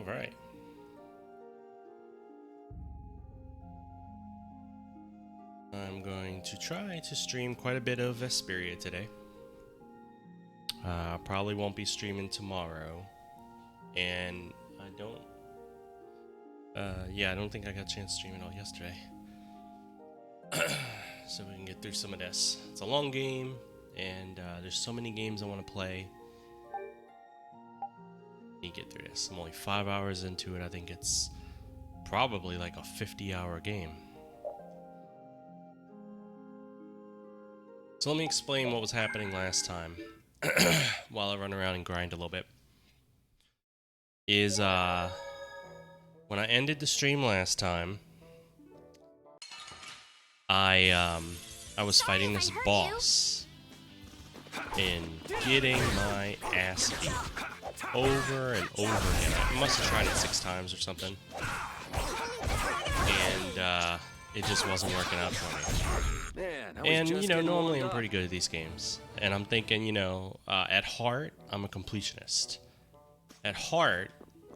All right. I'm going to try to stream quite a bit of Vesperia today. Probably won't be streaming tomorrow, and I don't think I got a chance to stream it all yesterday. So we can get through some of this. It's a long game, and there's so many games I want to play. Let me get through this. I'm only 5 hours into it. I think it's probably like a 50-hour game. So let me explain what was happening last time while I run around and grind a little bit. When I ended the stream last time, I was fighting this boss and getting my ass beat over and over again. I must have tried it 6 times or something, and it just wasn't working out for me. And you know, normally I'm pretty good at these games, and I'm thinking, you know, at heart I'm a completionist. At heart,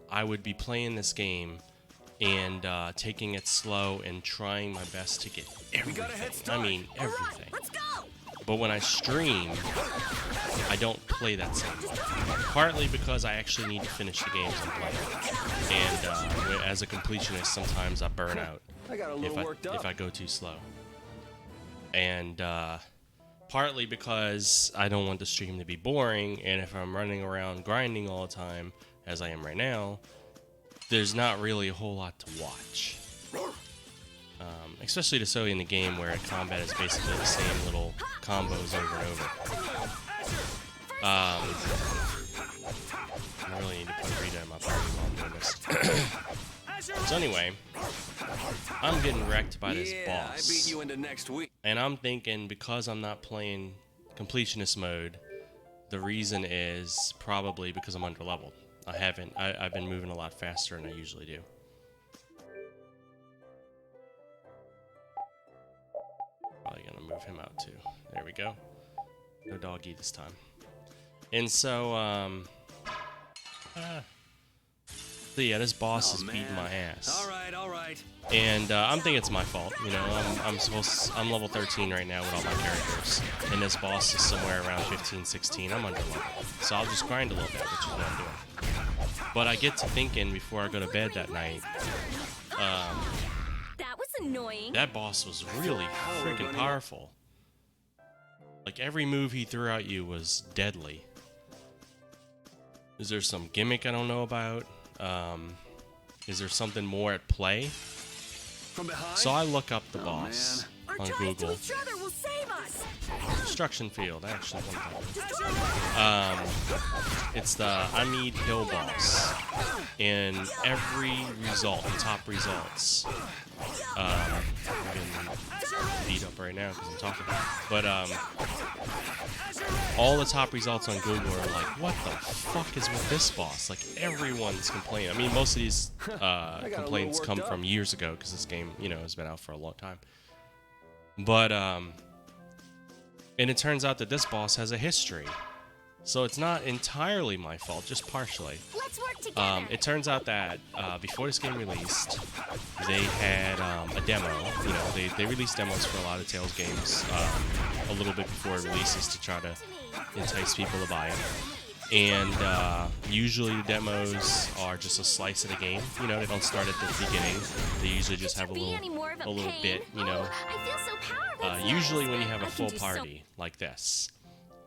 I would be playing this game and taking it slow and trying my best to get everything. I mean, everything. But when I stream, I don't play that same way. Partly because I actually need to finish the games I'm playing. And as a completionist, sometimes I burn out if I go too slow. And partly because I don't want the stream to be boring, and if I'm running around grinding all the time, as I am right now, there's not really a whole lot to watch. Especially this early in the game where combat is basically the same little combos over and over. I really need to put a reader in my party while I'm doing this. So anyway, I'm getting wrecked by this boss. I beat you into next week. And I'm thinking, because I'm not playing completionist mode, the reason is probably because I'm underleveled. I've been moving a lot faster than I usually do. Probably gonna move him out too. There we go. No doggy this time. And so, so yeah, this boss is beating my ass. All right. And I'm thinking it's my fault. You know, I'm level 13 right now with all my characters, and this boss is somewhere around 15, 16. I'm underleveled, so I'll just grind a little bit, which is what I'm doing. But I get to thinking before I go to bed that night. That was annoying. That boss was really freaking powerful. Like, every move he threw at you was deadly. Is there some gimmick I don't know about? Is there something more at play? So I look up the boss on Google. Destruction Field, actually. It's the Amid Hill boss. And every result, the top results, I'm getting beat up right now because I'm talking. But all the top results on Google are like, what the fuck is with this boss? Like, everyone's complaining. I mean, most of these complaints come from years ago because this game, you know, has been out for a long time. But and it turns out that this boss has a history. So it's not entirely my fault, just partially. Let's work together. It turns out that before this game released, they had a demo. You know, they released demos for a lot of Tales games a little bit before it releases to try to entice people to buy it. And usually the demos are just a slice of the game. You know, they don't start at the beginning. They usually just have a little bit, you know. Usually when you have a full party like this,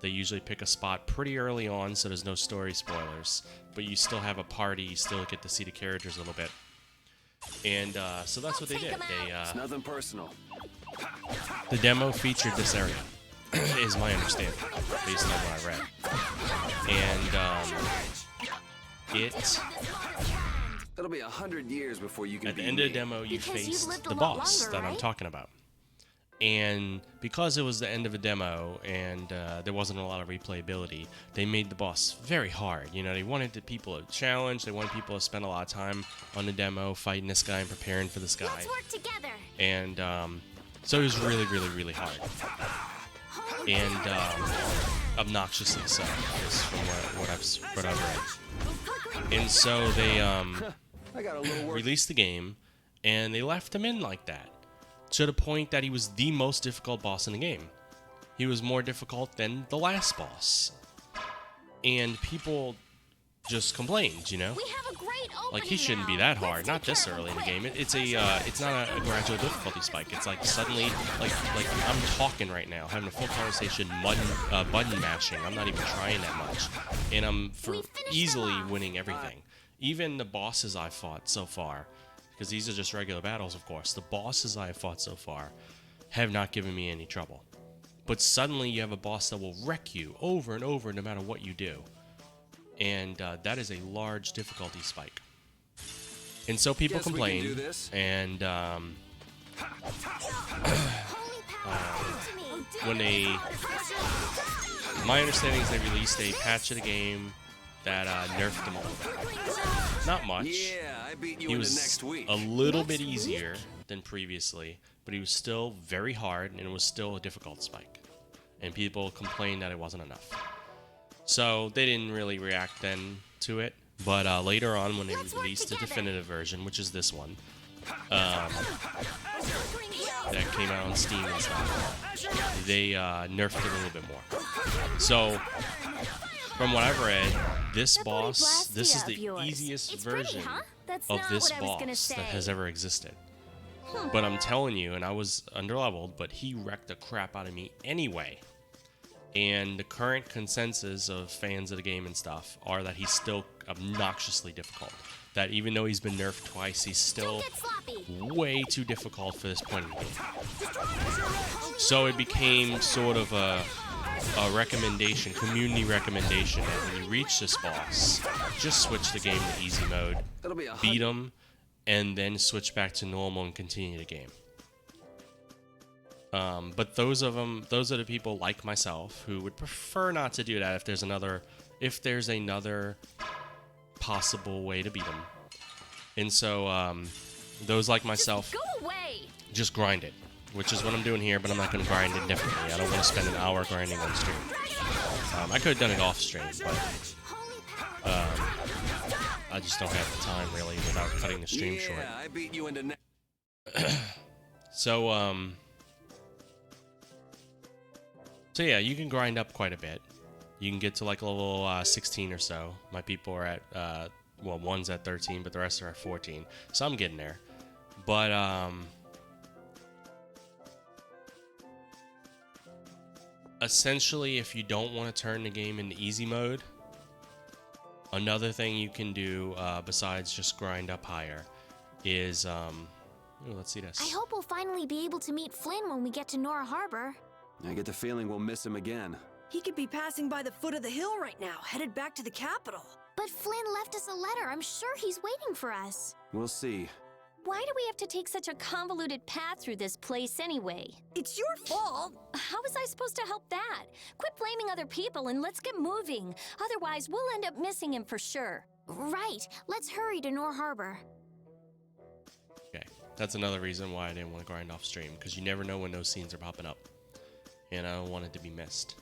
they usually pick a spot pretty early on so there's no story spoilers. But you still have a party, you still get to see the characters a little bit. And so that's what they did. It's nothing personal. The demo featured this area, is my understanding, based on what I read. And It'll be 100 years before you can. At the end of the demo, you faced the boss that I'm talking about. And because it was the end of a demo and there wasn't a lot of replayability, they made the boss very hard. You know, they wanted people to challenge. They wanted people to spend a lot of time on the demo fighting this guy and preparing for this guy. Let's work together. And so it was really, really, really hard. And obnoxiously so, is from what I've read. And so they I got a little work. released the game, and they left him in like that, to the point that he was the most difficult boss in the game. He was more difficult than the last boss. And people just complained, you know? We have a great opening Like, he shouldn't be now. that hard. Let's not take this care of early in him the game. quick. It's not a gradual difficulty spike. It's like suddenly, like I'm talking right now, having a full conversation, button mashing. I'm not even trying that much, and I'm easily winning everything. Even the bosses I fought so far, because these are just regular battles, of course. The bosses I have fought so far have not given me any trouble. But suddenly you have a boss that will wreck you over and over, no matter what you do. And that is a large difficulty spike. And so people complain, and when they, my understanding is they released a patch of the game that nerfed them all. Not much. Yeah, I beat you He in was the next week. a little bit easier than previously, but he was still very hard, and it was still a difficult spike. And people complained that it wasn't enough. So they didn't really react then to it. But later on, when they released the definitive version, which is this one, that came out on Steam and stuff, they nerfed it a little bit more. So, from what I've read, this boss, this is the easiest version of this boss that has ever existed. But I'm telling you, and I was underleveled, but he wrecked the crap out of me anyway. And the current consensus of fans of the game and stuff are that he's still obnoxiously difficult. That even though he's been nerfed twice, he's still way too difficult for this point in the game. So it became sort of a recommendation, community recommendation, that when you reach this boss, just switch the game to easy mode, beat him, and then switch back to normal and continue the game. But those are the people like myself who would prefer not to do that if there's another possible way to beat them. And so those like myself just grind it, which is what I'm doing here, but I'm not going to grind it indefinitely. I don't want to spend an hour grinding on stream. I could have done it off stream, but I just don't have the time really without cutting the stream short. I beat you into So yeah, you can grind up quite a bit. You can get to like level 16 or so. My people are at, well, one's at 13, but the rest are at 14. So I'm getting there. But, essentially, if you don't want to turn the game into easy mode, another thing you can do, besides just grind up higher, is, ooh, let's see this. I hope we'll finally be able to meet Flynn when we get to Nora Harbor. I get the feeling we'll miss him again. He could be passing by the foot of the hill right now, headed back to the capital. But Flynn left us a letter. I'm sure he's waiting for us. We'll see. Why do we have to take such a convoluted path through this place anyway? It's your fault. How was I supposed to help that? Quit blaming other people and let's get moving. Otherwise, we'll end up missing him for sure. Right. Let's hurry to Nora Harbor. Okay, that's another reason why I didn't want to grind off stream, because you never know when those scenes are popping up. And I don't want it to be missed.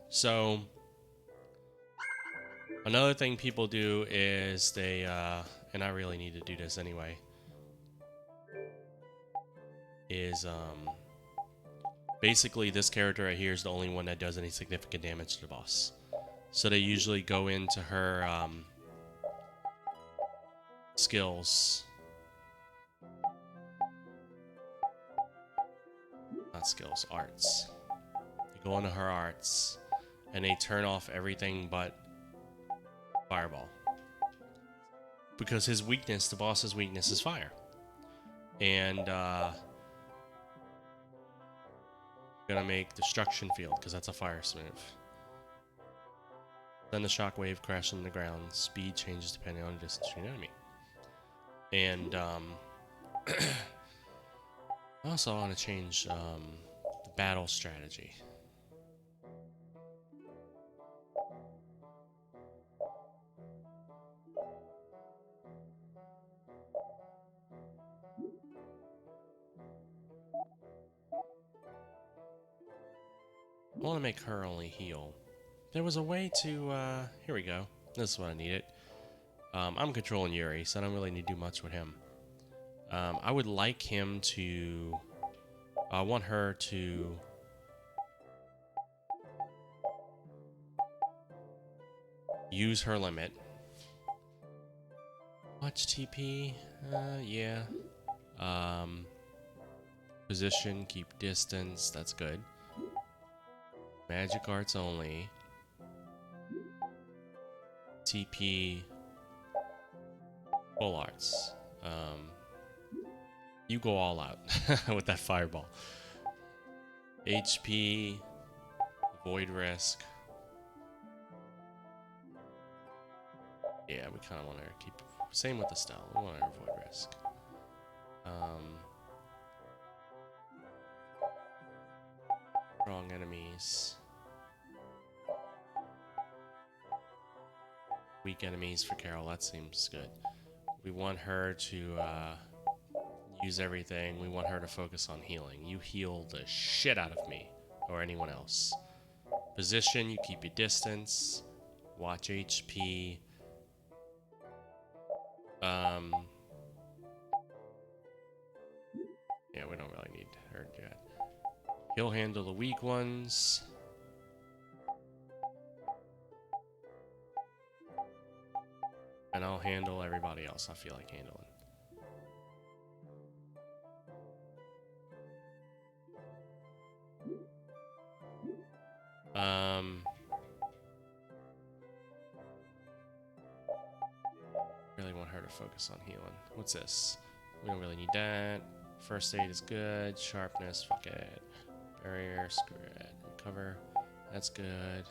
So, another thing people do is they, and I really need to do this anyway, is, basically this character right here is the only one that does any significant damage to the boss. So they usually go into her, skills. Not skills, arts. They go into her arts, and they turn off everything but fireball. Because his weakness, the boss's weakness, is fire. And, gonna make destruction field, because that's a fire smooth. Then the shockwave crashes into the ground. Speed changes depending on the distance from the enemy. And, I also want to change the battle strategy. I want to make her only heal. There was a way to, here we go. This is what I needed. I'm controlling Yuri, so I don't really need to do much with him. I would like him to, I want her to use her limit. Watch TP, yeah. Position, keep distance, that's good. Magic arts only. TP, full arts. You go all out with that fireball. HP, void risk. Yeah, we kind of want to keep. Same with the style. We want to avoid risk. Strong enemies. Weak enemies for Carol. That seems good. We want her to use everything. We want her to focus on healing. You heal the shit out of me or anyone else. Position. You keep your distance. Watch HP. Yeah, we don't really need her yet. He'll handle the weak ones. And I'll handle everybody else I feel like handling. Really want her to focus on healing. What's this? We don't really need that. First aid is good. Sharpness, fuck it. Barrier, screw it. Recover, that's good.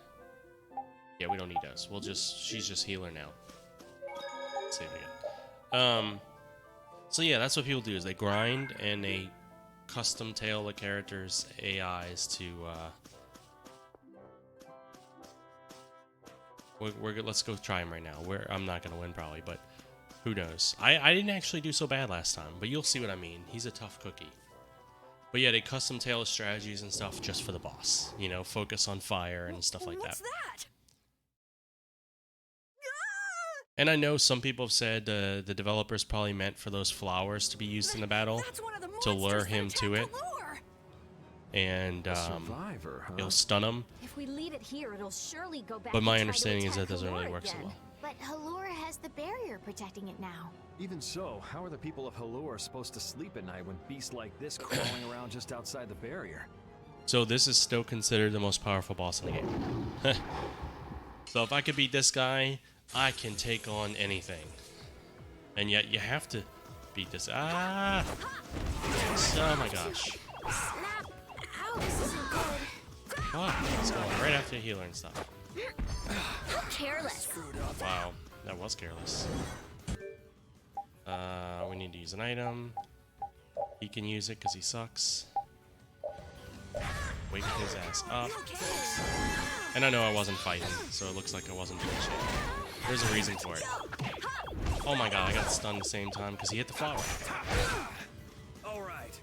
Yeah, we don't need those. We'll just, she's just healer now. Let's save it again. So yeah, that's what people do is they grind and they custom tail the characters' AIs to, let's go try him right now. I'm not gonna win probably, but who knows? I didn't actually do so bad last time, but you'll see what I mean. He's a tough cookie. But yeah, they custom tail his strategies and stuff just for the boss. You know, focus on fire and stuff like What's that. that? And I know some people have said the developers probably meant for those flowers to be used in the battle That's one of the to lure monsters him that to it. attacked Allure. A And survivor, huh? it'll stun him. If we leave it here, it'll surely go back. But my and try to understanding is attack that doesn't really Allure work so again. well. But Halura has the barrier protecting it now. Even so, how are the people of Halure supposed to sleep at night when beasts like this crawling around just outside the barrier? So this is still considered the most powerful boss in the game. So if I could beat this guy, I can take on anything. And yet you have to beat this. Ah! Oh my gosh. Snap! Ow, this isn't good. Fuck, it's going right after the healer and stuff. Careless. Wow, that was careless. We need to use an item. He can use it because he sucks. Wake his ass up. And I know I wasn't fighting, so it looks like I wasn't doing shit. There's a reason for it. Oh my god, I got stunned at the same time because he hit the flower. All right.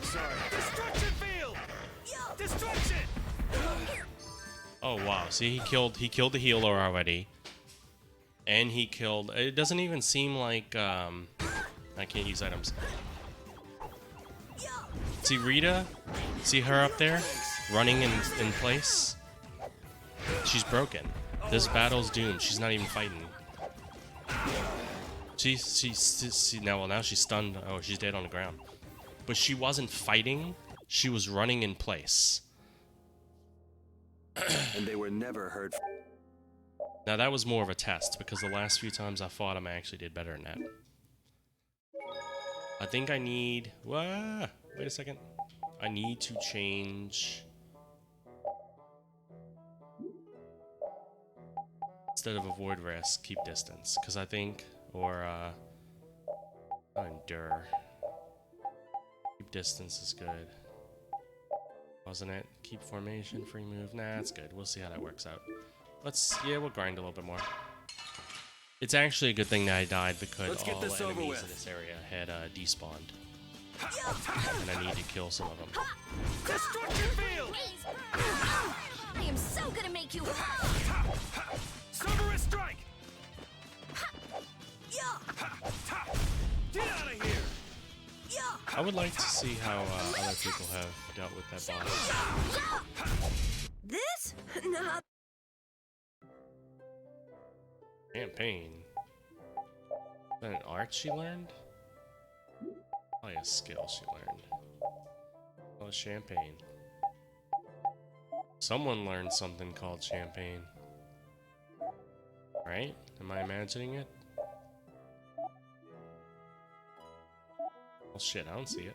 Sorry. Destruction field. Destruction. Oh wow, see he killed the healer already. And he killed, it doesn't even seem like I can't use items. See Rita? See her up there? Running in place? She's broken. This battle's doomed. She's not even fighting. Now she's stunned. Oh, she's dead on the ground. But she wasn't fighting. She was running in place. And they were never heard. Now that was more of a test because the last few times I fought him, I actually did better than that. I think I need. Wait a second. I need to change. Instead of avoid risk, keep distance. Because I think, or endure. Keep distance is good. Wasn't it? Keep formation, free move. Nah, that's good. We'll see how that works out. We'll grind a little bit more. It's actually a good thing that I died because all the enemies in this area had despawned. And I need to kill some of them. Destruction field! I am so gonna make you. Cerberus strike! Get out of here! I would like to see how other people have dealt with that boss. This? Nah. Champagne. Is that an art she learned? Probably a skill she learned. Oh, champagne. Someone learned something called champagne. Right? Am I imagining it? Well, shit, I don't see it.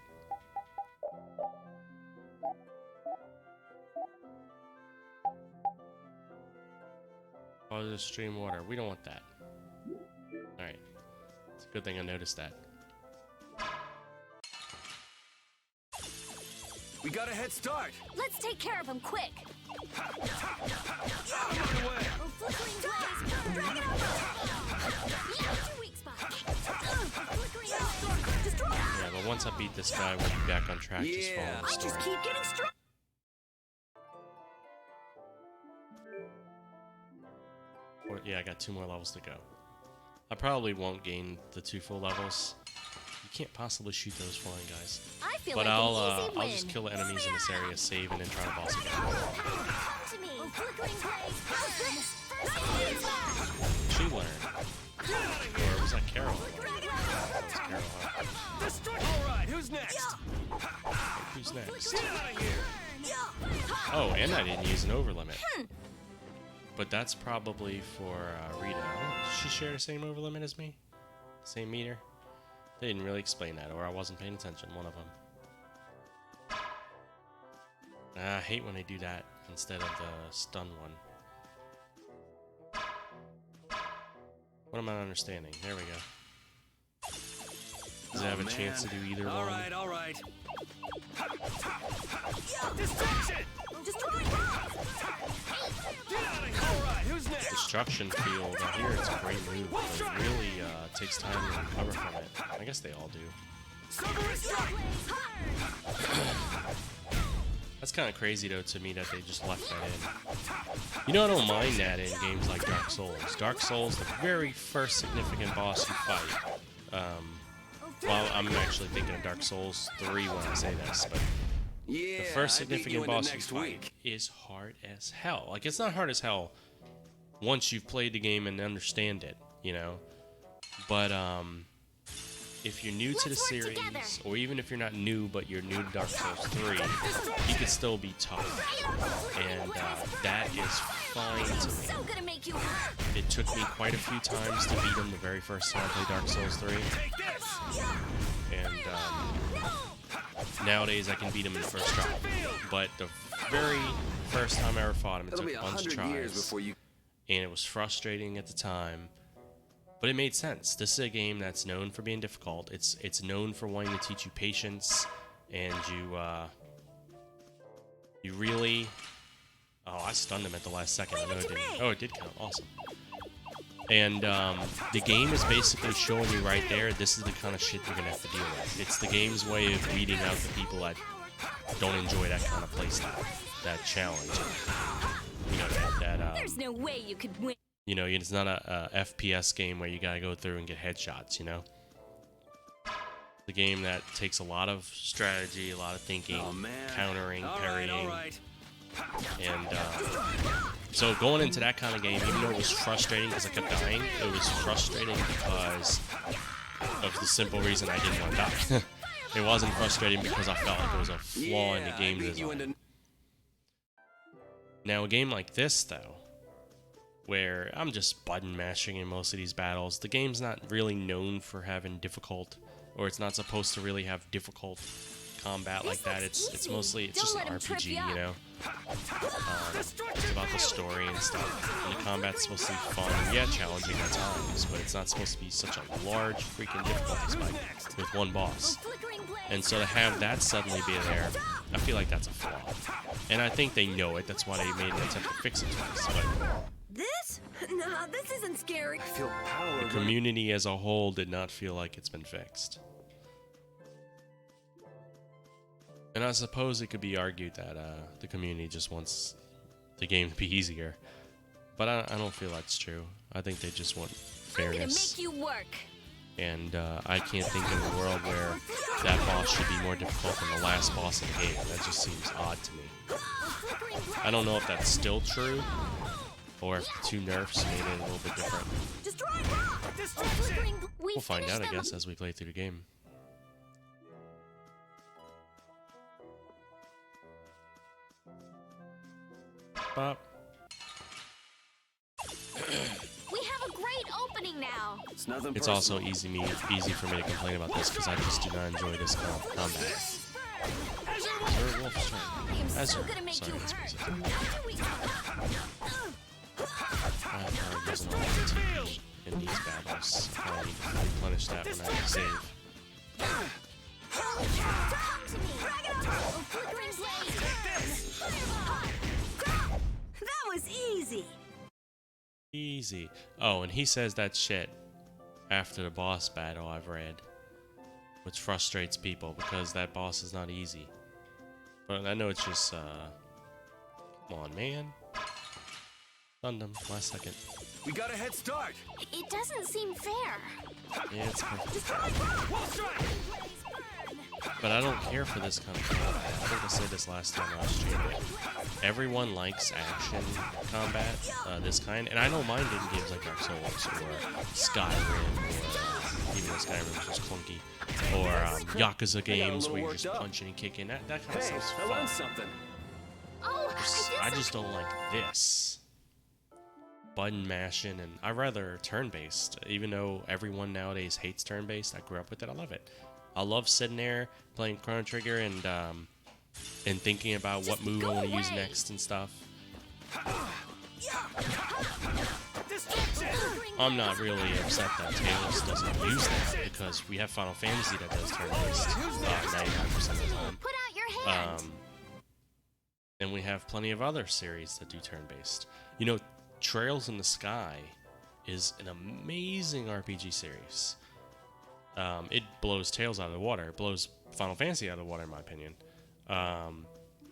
Oh, there's stream water. We don't want that. Alright. It's a good thing I noticed that. We got a head start! Let's take care of him quick. Out of the way! Oh, flickering blaze. Drag it over. Yeah, your weak spot. Flickering blaze. Destroy. Yeah, but once I beat this guy, we'll be back on track. Just Yeah. following the I just story. keep getting struck. Yeah, I got 2 more levels to go. I probably won't gain the 2 full levels. You can't possibly shoot those flying guys. I feel But like I'll an easy I'll win. just kill the enemies in this area, save, and then try to boss again. Come to me. Oh, flickering blaze. First flash. She learned. Or was that Carol? That was Carol, huh? Alright, who's next? Who's next? Get out of here! Oh, and I didn't use an overlimit. But that's probably for Rita. Does she share the same overlimit as me? Same meter? They didn't really explain that, or I wasn't paying attention, one of them. I hate when they do that instead of the stun one. What am I understanding? There we go. Does it have a chance to do either one? Alright, alright. Destruction! Destroy. Get out of here! Alright, who's next? Destruction field. I hear it's a great move, but it really takes time to recover from it. I guess they all do. Cerberus strike! That's kind of crazy though to me that they just left that in. You know, I don't mind that in games like Dark Souls. Dark Souls, the very first significant boss you fight. Well, I'm actually thinking of Dark Souls 3 when I say this, but Yeah, the first I beat you significant in the boss you next fight week. is hard as hell. Like, it's not hard as hell once you've played the game and understand it, you know? But, if you're new to the Let's work series, together. or even if you're not new, but you're new to Dark Souls 3, he could still be tough. And, that is fine I'm to me. so gonna make you. It took me quite a few times to beat him the very first time I played Dark Souls 3. Take this! And, nowadays I can beat him in the first try. But the very first time I ever fought him, it It'll took be a bunch of 100 years tries. before you... And it was frustrating at the time. But it made sense. This is a game that's known for being difficult. It's known for wanting to teach you patience, and you really... Oh, I stunned him at the last second. I know it didn't. Oh, it did count. Awesome. And the game is basically showing you right there, this is the kind of shit you're gonna have to deal with. It's the game's way of weeding out the people that don't enjoy that kind of playstyle, that challenge. You know, There's no way you could win. you know, it's not a FPS game where you gotta go through and get headshots, you know? The game that takes a lot of strategy, a lot of thinking, Oh, man. countering, Alright, parrying. alright. And so going into that kind of game, even though it was frustrating because I kept dying, it was frustrating because of the simple reason I didn't want to die. It wasn't frustrating because I felt like there was a flaw in the Yeah, game I beat you design. into... Now, a game like this, though, where I'm just button mashing in most of these battles, the game's not really known for having difficult, or it's not supposed to really have difficult combat like that. It's mostly just an RPG, you know. It's about the story and stuff. And the combat's supposed to be fun, yeah, challenging at times, but it's not supposed to be such a large freaking difficulty spike with one boss. And so to have that suddenly be there, I feel like that's a flaw. And I think they know it. That's why they made an attempt to fix it twice. But This? Nah, this isn't scary. I feel power. the community as a whole did not feel like it's been fixed. And I suppose it could be argued that the community just wants the game to be easier. But I don't feel that's true. I think they just want fairness. I'm gonna make you work. And I can't think of a world where that boss should be more difficult than the last boss in the game. That just seems odd to me. I don't know if that's still true, or if the two nerfs made it a little bit different. We'll find out, I guess, as we play through the game. Bop. We have a great opening now. It's nothing It's also easy for me to complain about this because I just do not enjoy this kind of combat. I am so gonna make you hurt. I probably wasn't on TP in these battles. I need to replenish that when I save. That was easy. Easy. Oh, and he says that shit after the boss battle, I've read, which frustrates people because that boss is not easy. But I know it's just, come on, man. Stunned him last second. We got a head start. It doesn't seem fair. Yeah, it's perfect. But I don't care for this kind of combat. I think I said this last time I was streaming. Everyone likes action combat, this kind, and I don't mind in games like Dark Souls or Skyrim, or even though Skyrim is just clunky, or Yakuza games where you're just punching and kicking. That kind of stuff's I learned fun. something. Oh, I just don't like this. Button mashing, and I rather turn-based. Even though everyone nowadays hates turn-based, I grew up with it. I love it. I love sitting there playing Chrono Trigger and thinking about what move I want to use next and stuff. I'm not really upset that Tails doesn't use that because we have Final Fantasy that does turn-based 99% of the time. Put out your hand. And we have plenty of other series that do turn-based. You know, Trails in the Sky is an amazing RPG series. It blows Tales out of the water. It blows Final Fantasy out of the water, in my opinion. And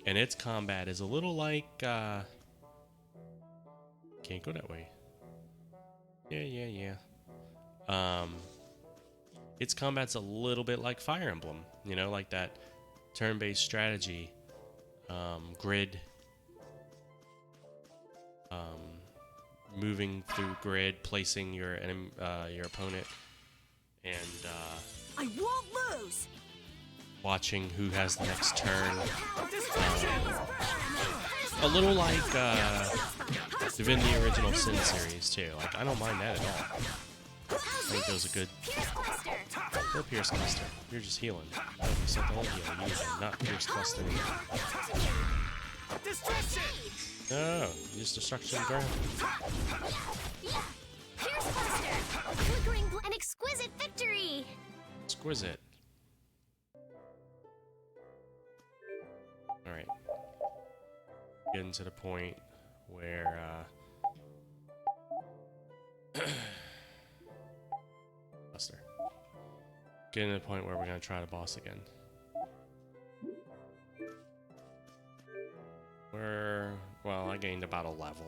its combat is a little like... Can't go that way. Yeah. Its combat's a little bit like Fire Emblem. You know, like that turn-based strategy. Grid. Moving through grid, placing your opponent, and I won't lose. watching who has the next turn. A little like even the original Sin series too. Like I don't mind that at all. I think those are good. Or Pierce Cluster. You're just healing. You set the whole heal. You need to not Pierce Cluster. No, use destruction ground. Pierce Cluster. Flickering an exquisite victory. Exquisite. Alright. Getting to the point where, Buster. Getting to the point where we're gonna try the boss again. Well, I gained about a level.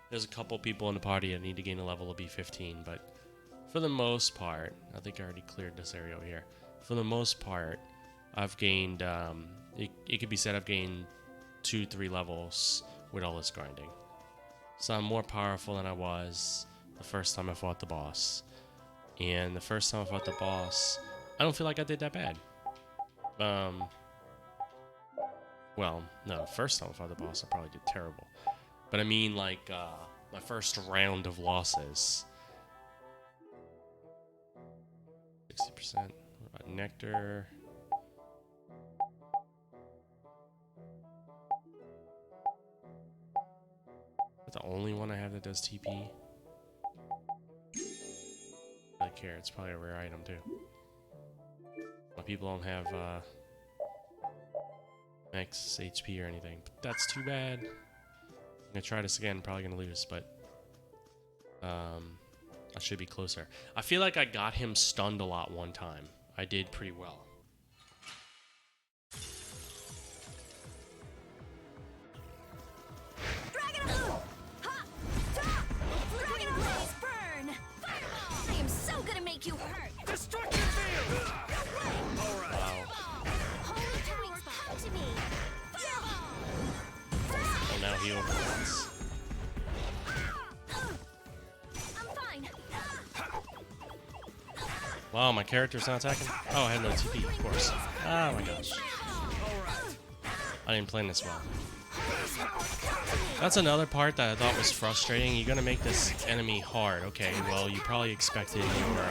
There's a couple people in the party that need to gain a level to be 15, but for the most part, I think I already cleared this area over here. For the most part, I've gained, it could be said I've gained 2-3 levels with all this grinding. So I'm more powerful than I was the first time I fought the boss. And the first time I fought the boss, I don't feel like I did that bad. Well, no, the first time I fought the boss, I probably did terrible. But I mean, like, my first round of losses. 60%. What about Nectar? Is that the only one I have that does TP? I don't care, it's probably a rare item, too. My people don't have, max HP or anything, but that's too bad. I'm gonna try this again, probably gonna lose, but I should be closer. I feel like I got him stunned a lot one time. I did pretty well. make you hurt. Destruction field! Wow. Holy powers, come to me. Oh, now he overruns. I'm fine. Wow, my character's not attacking. Oh, I had no TP, of course. Oh my gosh. I didn't plan this well. That's another part that I thought was frustrating. You're gonna make this enemy hard. Okay, well, you probably expected your,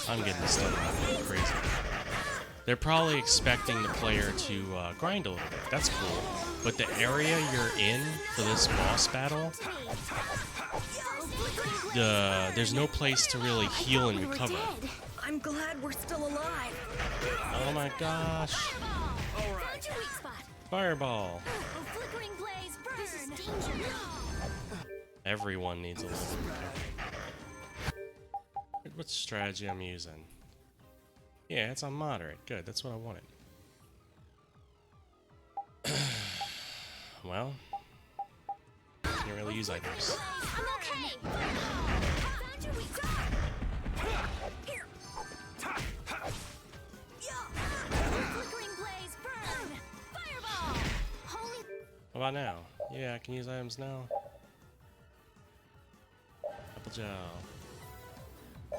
I'm getting this stuff crazy. They're probably expecting the player to grind a little bit. That's cool. But the area you're in for this boss battle, there's no place to really heal and recover. I'm glad we're still alive. Oh my gosh. Found your weak spot. Fireball. Oh, flickering blaze, burn. This is danger. Everyone needs a little bit of care. What strategy I'm using? Yeah, it's on moderate. Good, that's what I wanted. Well, can't really use items. I'm okay. Found your weak spot. Here. Flickering blaze, burn. Fireball. Holy. How about now? Yeah, I can use items now. Apple gel.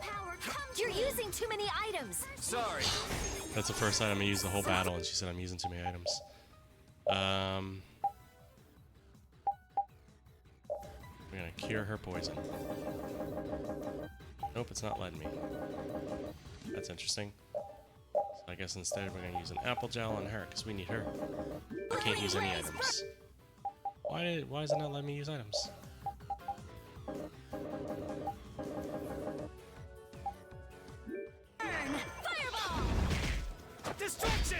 Power comes. You're using too many items. Sorry. That's the first item I used the whole battle, and she said I'm using too many items. We're gonna cure her poison. Nope, it's not letting me. That's interesting. So I guess instead we're gonna use an apple gel on her, because we need her. I can't use any items. Why is it not letting me use items? Burn. Fireball. Destruction!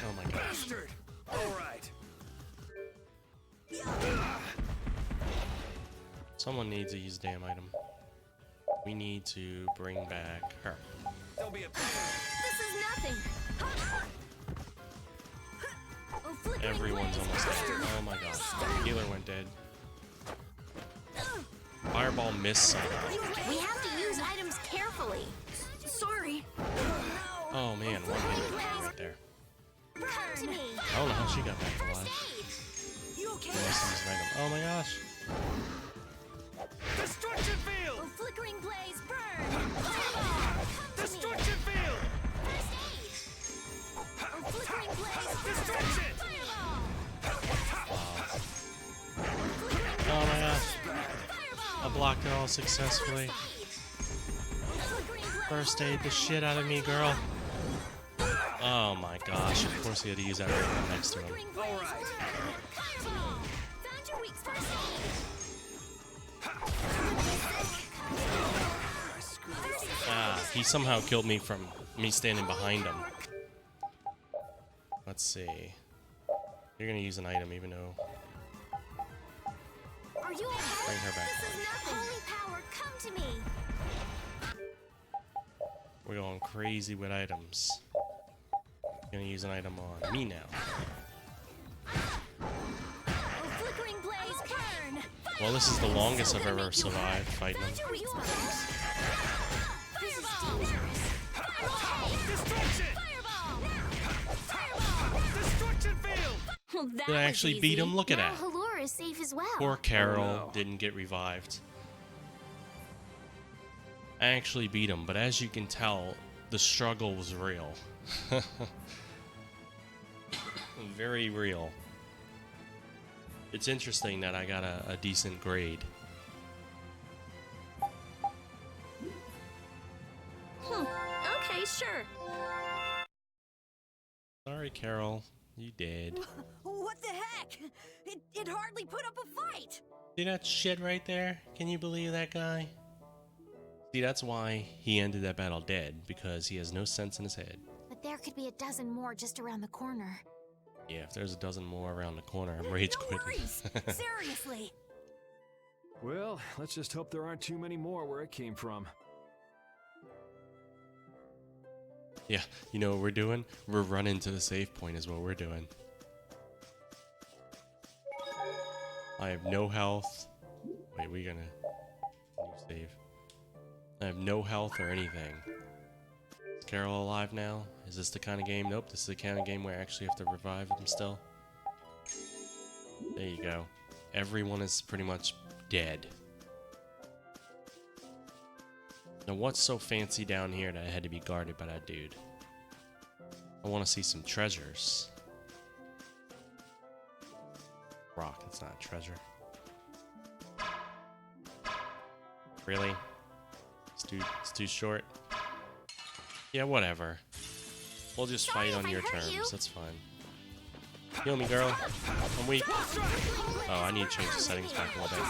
Oh my gosh. Bastard! Alright. Someone needs to use a damn item. We need to bring back her. Don't be a This is nothing. Oh, flickering Everyone's blaze, almost burn. dead. Oh my gosh. Healer went dead. Fireball missed somehow. We have to use items carefully. Sorry. Oh man, one hit right there. Come to me. I don't know how she got back alive. You okay? Unless it was an item. Oh my gosh. Destruction field! Oh, flickering blaze, burn. Come to me. Destruction field! First aid. Oh, flickering blaze, burn. Destruction! Fireball. Oh my gosh. Fireball. I blocked it all successfully. Flickering blaze. First aid the shit out of me, girl. Oh my gosh. Of course he had to use that right next to him. Flickering blaze, burn. Come to me. Found your weak spot. Ah, he somehow killed me from me standing behind him. Let's see. You're gonna use an item even though... Are you okay? Bring her back This on. is nothing. Holy power, come to me. We're going crazy with items. Gonna use an item on me now. Oh, flickering blaze, burn. Well, this is the longest I've ever survived fighting him. Found your weak spot. This is dangerous. Destruction! Fireball. Destruction field! Well, that Did I was actually easy. beat him? Look at Now that. Halura is safe as well. Poor Carol no. didn't get revived. I actually beat him, but as you can tell, the struggle was real. Very real. It's interesting that I got a decent grade. Okay, sure. Sorry, Carol. You did. What the heck? It hardly put up a fight. See that shit right there? Can you believe that guy? See, that's why he ended that battle dead, because he has no sense in his head. But there could be a dozen more just around the corner. Yeah, if there's a dozen more around the corner, I'm rage No quitting. worries. Seriously. Well, let's just hope there aren't too many more where it came from. Yeah, you know what we're doing? We're running to the save point is what we're doing. I have no health. Wait, we gonna new save. I have no health or anything. Is Carol alive now? Is this the kind of game? Nope, this is the kind of game where I actually have to revive them still. There you go. Everyone is pretty much dead. Now what's so fancy down here that I had to be guarded by that dude? I want to see some treasures. Rock, it's not a treasure. Really? It's too short? Yeah, whatever. We'll just fight on your terms, that's fine. Heal me, girl. I'm weak. Oh, I need to change the settings back a little bit.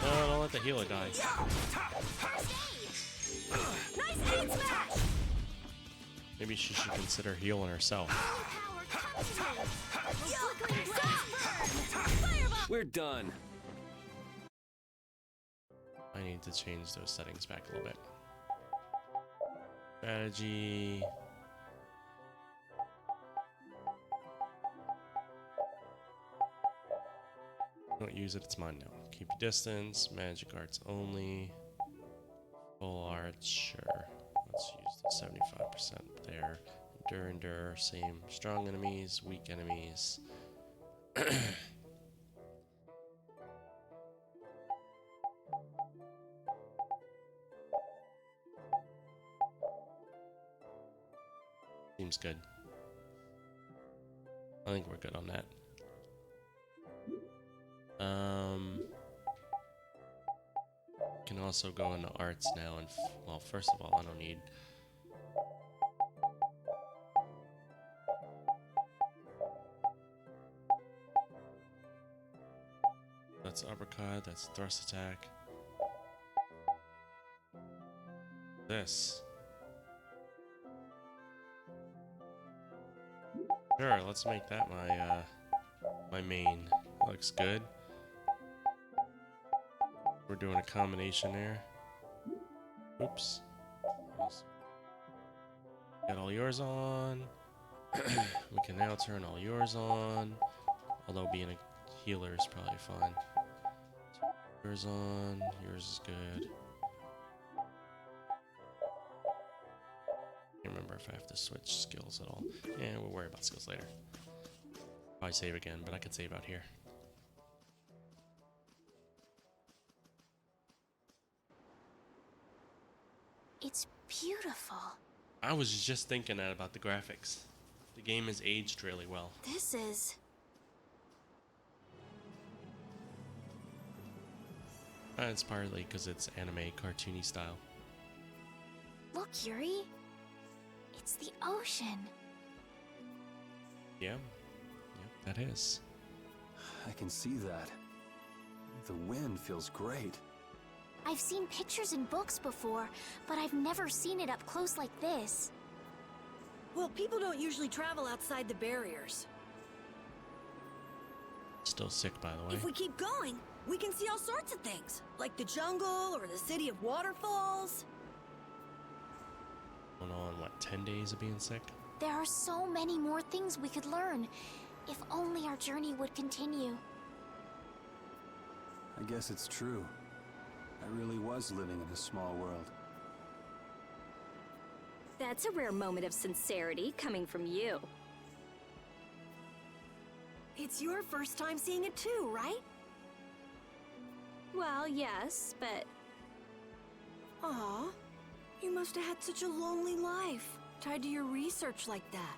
No, don't let the healer die. Maybe she should consider healing herself. We're done. I need to change those settings back a little bit. Strategy. Don't use it, it's mine now. Keep your distance, magic arts only. Full arts, sure. Let's use the 75% there. Endure, same. Strong enemies, weak enemies. Seems good. I think we're good on that. Can also go into arts now, and well, first of all, I don't need. That's uppercut. That's thrust attack. This. Sure, let's make that my main. Looks good. We're doing a combination there. Oops. Got all yours on. We can now turn all yours on. Although being a healer is probably fine. Yours on. Yours is good. Can't remember if I have to switch skills at all. Yeah, we'll worry about skills later. Probably save again, but I could save out here. It's beautiful. I was just thinking that about the graphics. The game is aged really well. This is... It's partly because it's anime, cartoony style. Look, Yuri. It's the ocean. Yeah. Yep, that is. I can see that. The wind feels great. I've seen pictures in books before, but I've never seen it up close like this. Well, people don't usually travel outside the barriers. Still sick, by the way. If we keep going, we can see all sorts of things, like the jungle or the city of waterfalls. Going on, what, 10 days of being sick? There are so many more things we could learn, if only our journey would continue. I guess it's true. I really was living in a small world. That's a rare moment of sincerity coming from you. It's your first time seeing it too, right? Well, yes, but... Aw, you must have had such a lonely life, tied to your research like that.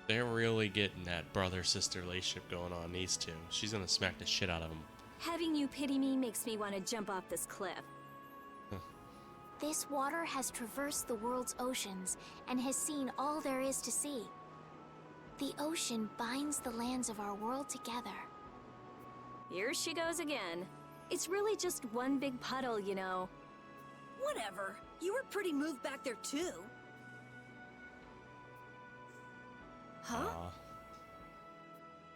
They're really getting that brother-sister relationship going on, these two. She's gonna smack the shit out of him. Having you pity me makes me want to jump off this cliff. This water has traversed the world's oceans and has seen all there is to see. The ocean binds the lands of our world together. Here she goes again. It's really just one big puddle, you know. Whatever. You were pretty moved back there too. Huh? Aw.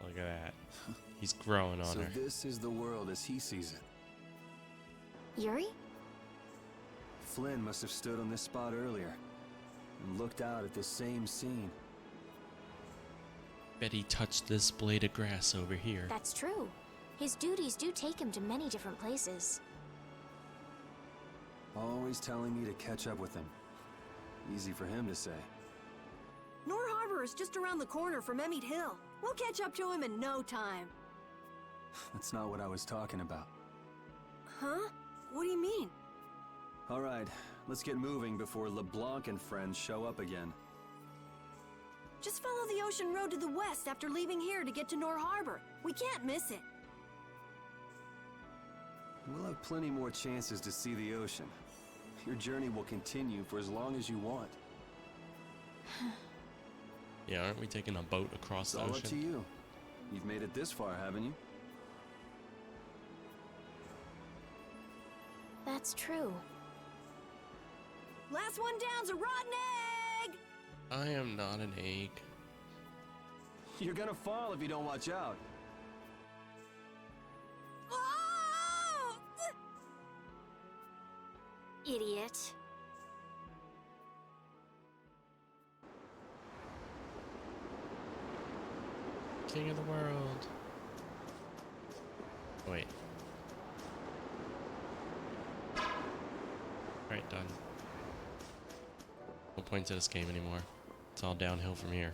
Look at that. He's growing on her. So this is the world as he sees it. Yuri? Flynn must have stood on this spot earlier and looked out at this same scene. Bet he touched this blade of grass over here. That's true. His duties do take him to many different places. Always telling me to catch up with him. Easy for him to say. Nor Harbor is just around the corner from Emmett Hill. We'll catch up to him in no time. That's not what I was talking about. Huh? What do you mean? All right, let's get moving before LeBlanc and friends show up again. Just follow the ocean road to the west after leaving here to get to Nor Harbor. We can't miss it. We'll have plenty more chances to see the ocean. Your journey will continue for as long as you want. Yeah, aren't we taking a boat across It's the all ocean? up to you. You've made it this far, haven't you? That's true. Last one down's a rotten egg! I am not an egg. You're gonna fall if you don't watch out. Oh! Idiot. King of the world. Wait. Alright, done. No point to this game anymore. It's all downhill from here.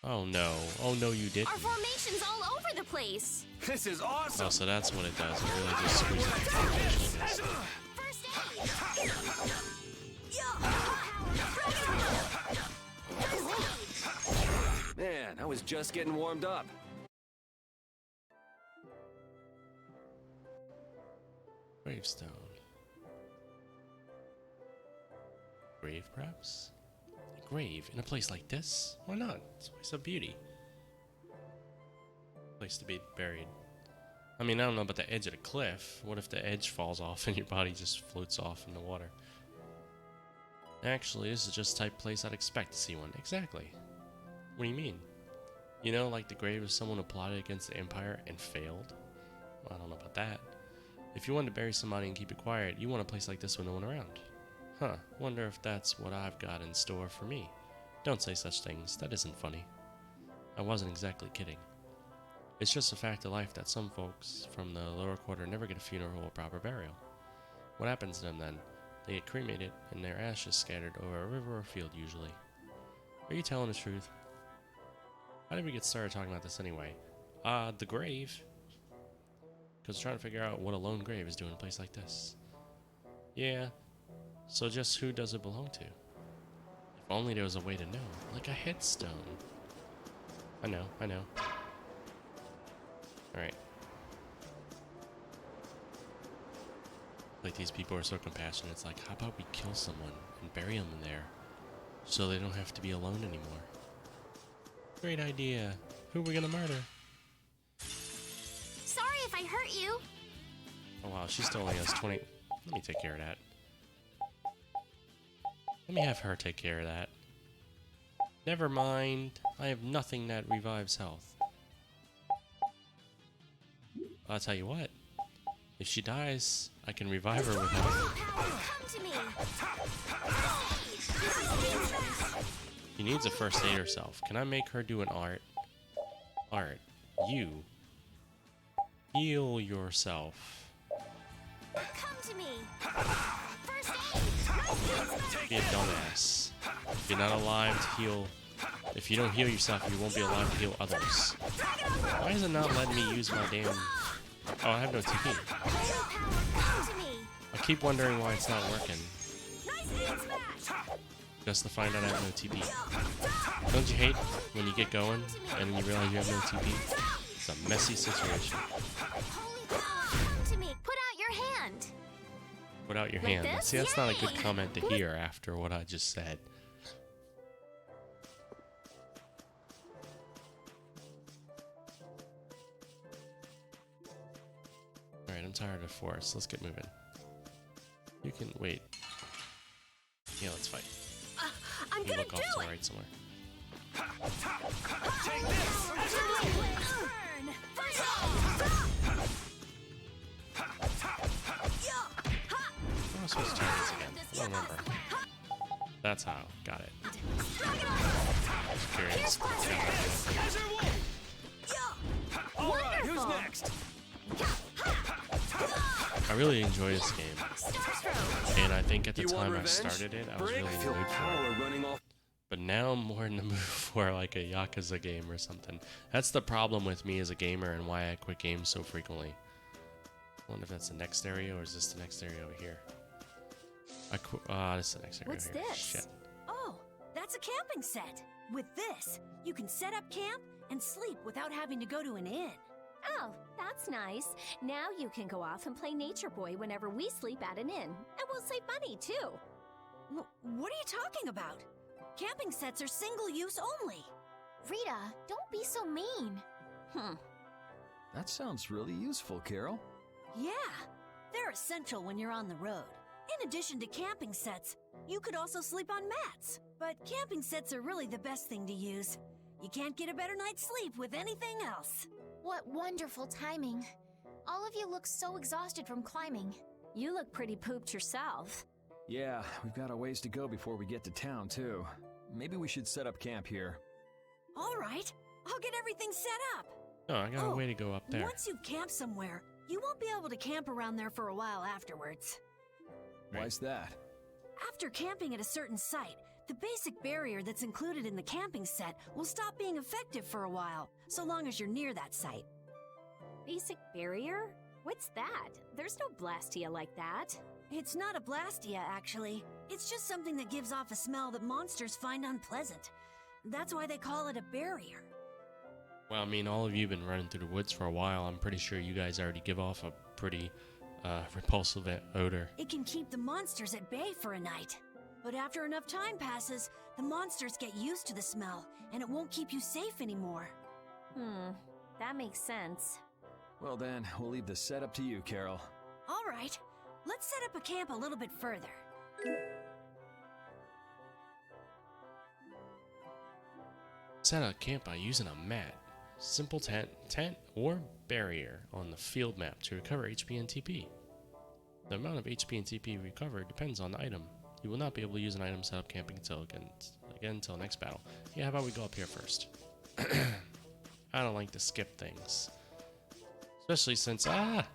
Oh no. Oh no, you didn't. Our formation's all over the place. This is awesome! Oh, so that's what it does. It really just squeezes the formation. First aid. Man, I was just getting warmed up. Gravestone. Grave, perhaps? A grave in a place like this? Why not? It's a place of beauty. Place to be buried. I mean, I don't know about the edge of the cliff. What if the edge falls off and your body just floats off in the water? Actually, this is just the type of place I'd expect to see one. Exactly. What do you mean? You know, like the grave of someone who plotted against the Empire and failed? Well, I don't know about that. If you wanted to bury somebody and keep it quiet, you want a place like this with no one around. Huh, wonder if that's what I've got in store for me. Don't say such things, that isn't funny. I wasn't exactly kidding. It's just a fact of life that some folks from the lower quarter never get a funeral or proper burial. What happens to them then? They get cremated and their ashes scattered over a river or field usually. Are you telling the truth? How did we get started talking about this anyway? The grave. Because trying to figure out what a lone grave is doing in a place like this. Yeah, so just who does it belong to? If only there was a way to know, like a headstone. I know. Alright. Like, these people are so compassionate, it's like, how about we kill someone and bury them in there so they don't have to be alone anymore? Great idea. Who are we gonna murder? Sorry if I hurt you. Oh wow, she still only has 20. Let me take care of that. Let me have her take care of that. Never mind. I have nothing that revives health. I'll tell you what. If she dies, I can revive her with health. Come to me. She needs a first aid herself. Can I make her do an art? Art. You. Heal yourself. Come to me. First aid. Be a dumbass. If you're not alive to heal... If you don't heal yourself, you won't be alive to heal others. Why is it not letting me use my damn... Oh, I have no TP. Come to me. I keep wondering why it's not working. Just to find out I have no TP. Don't you hate when you get going and you realize you have no TP? It's a messy situation. Holy power, come to me. Put out your hand. Put out your Like hand. this? See, that's not a good Yay! comment to hear after what I just said. Alright, I'm tired of forest. Let's get moving. You can wait. Yeah, let's fight. I'm You gonna look do off to it! the right somewhere. Take this! Burn. First aid. that's how. Got it. Just curious. Alright, who's next? I really enjoy this game. And I think at the time I started it, I was really in the mood for it. But now I'm more in the mood for like a Yakuza game or something. That's the problem with me as a gamer and why I quit games so frequently. I wonder if that's the next area or is this the next area over here? This is the next area. What's over here. this? Shit. Oh, that's a camping set. With this, you can set up camp and sleep without having to go to an inn. Oh, that's nice. Now you can go off and play Nature Boy whenever we sleep at an inn. And we'll save money, too. What are you talking about? Camping sets are single-use only. Rita, don't be so mean. That sounds really useful, Carol. Yeah, they're essential when you're on the road. In addition to camping sets, you could also sleep on mats. But camping sets are really the best thing to use. You can't get a better night's sleep with anything else. What wonderful timing. All of you look so exhausted from climbing. You look pretty pooped yourself. Yeah, we've got a ways to go before we get to town, too. Maybe we should set up camp here. All right, I'll get everything set up. Oh, I got a way to go up there. Once you've camped somewhere, you won't be able to camp around there for a while afterwards. Why's that? After camping at a certain site, the basic barrier that's included in the camping set will stop being effective for a while, so long as you're near that site. Basic barrier? What's that? There's no Blastia like that. It's not a Blastia, actually. It's just something that gives off a smell that monsters find unpleasant. That's why they call it a barrier. Well, I mean, all of you have been running through the woods for a while. I'm pretty sure you guys already give off a pretty repulsive odor. It can keep the monsters at bay for a night. But after enough time passes, the monsters get used to the smell, and it won't keep you safe anymore. That makes sense. Well then, we'll leave the setup to you, Carol. All right, let's set up a camp a little bit further. Set a camp by using a mat, simple tent, or barrier on the field map to recover HP and TP. The amount of HP and TP recovered depends on the item. You will not be able to use an item set up camping until next battle. Yeah, how about we go up here first? I don't like to skip things. Especially since, don't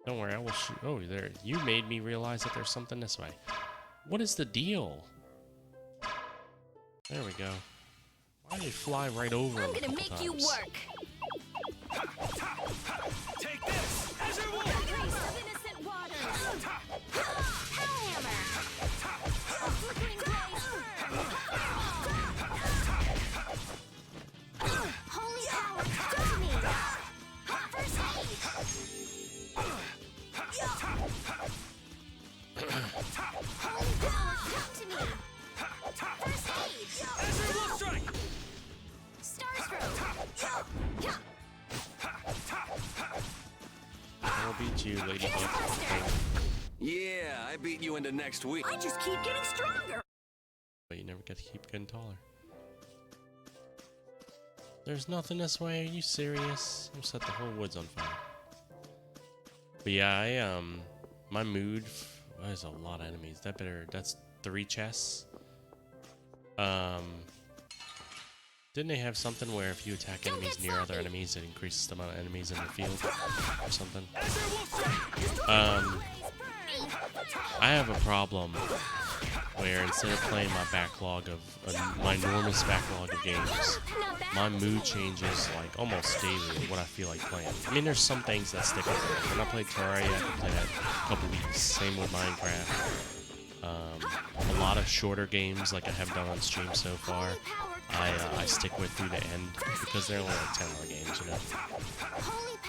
worry, I will shoot. Oh, there, you made me realize that there's something this way. What is the deal? There we go. Why did they fly right over him? I'm gonna make you work. Take this! Azure Wolf! Grace of innocent waters. Hellhammer. A flickering blaze burn. Holy power, come to me. First aid. Holy power, come to me. First aid. Azure Wolf strike! Star stroke. I'll beat you, Ladybug. Yeah, I beat you into next week. I just keep getting stronger. But you never get to keep getting taller. There's nothing this way. Are you serious? I'm set the whole woods on fire. But yeah, my mood. There's a lot of enemies. That's 3 chests. Didn't they have something where if you attack enemies near other enemies, it increases the amount of enemies in the field or something? I have a problem where instead of playing my backlog of my enormous backlog of games, my mood changes like almost daily what I feel like playing. I mean, there's some things that stick with me. When I played Terraria, I can play that a couple weeks. Same with Minecraft. A lot of shorter games like I have done on stream so far, I stick with through the end because they're only like 10-hour games, you know.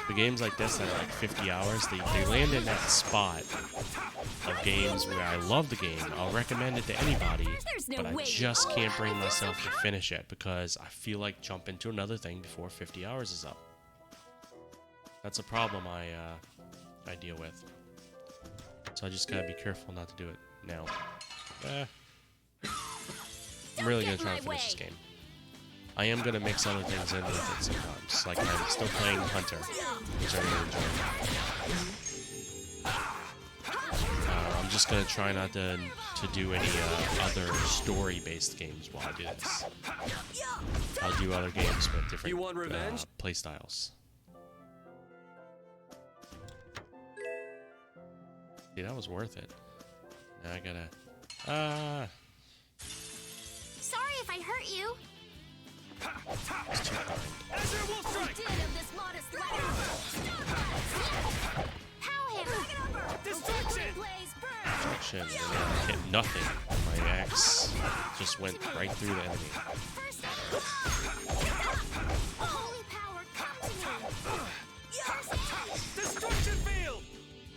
The games like this that are like 50 hours, they land in that spot of games where I love the game. I'll recommend it to anybody, but I just can't bring myself to finish it because I feel like jumping to another thing before 50 hours is up. That's a problem I deal with. So I just gotta be careful not to do it now. I'm really gonna try to finish this game. I am gonna mix other things in with it sometimes. Like I'm still playing Hunter, which I really enjoy. I'm just gonna try not to do any other story-based games while I do this. I'll do other games with different play styles. See, that was worth it. Now I gotta. Sorry if I hurt you. It's too kind. Destruction. And I hit nothing. My axe just went right through the enemy. Holy power, come to me. Destruction field!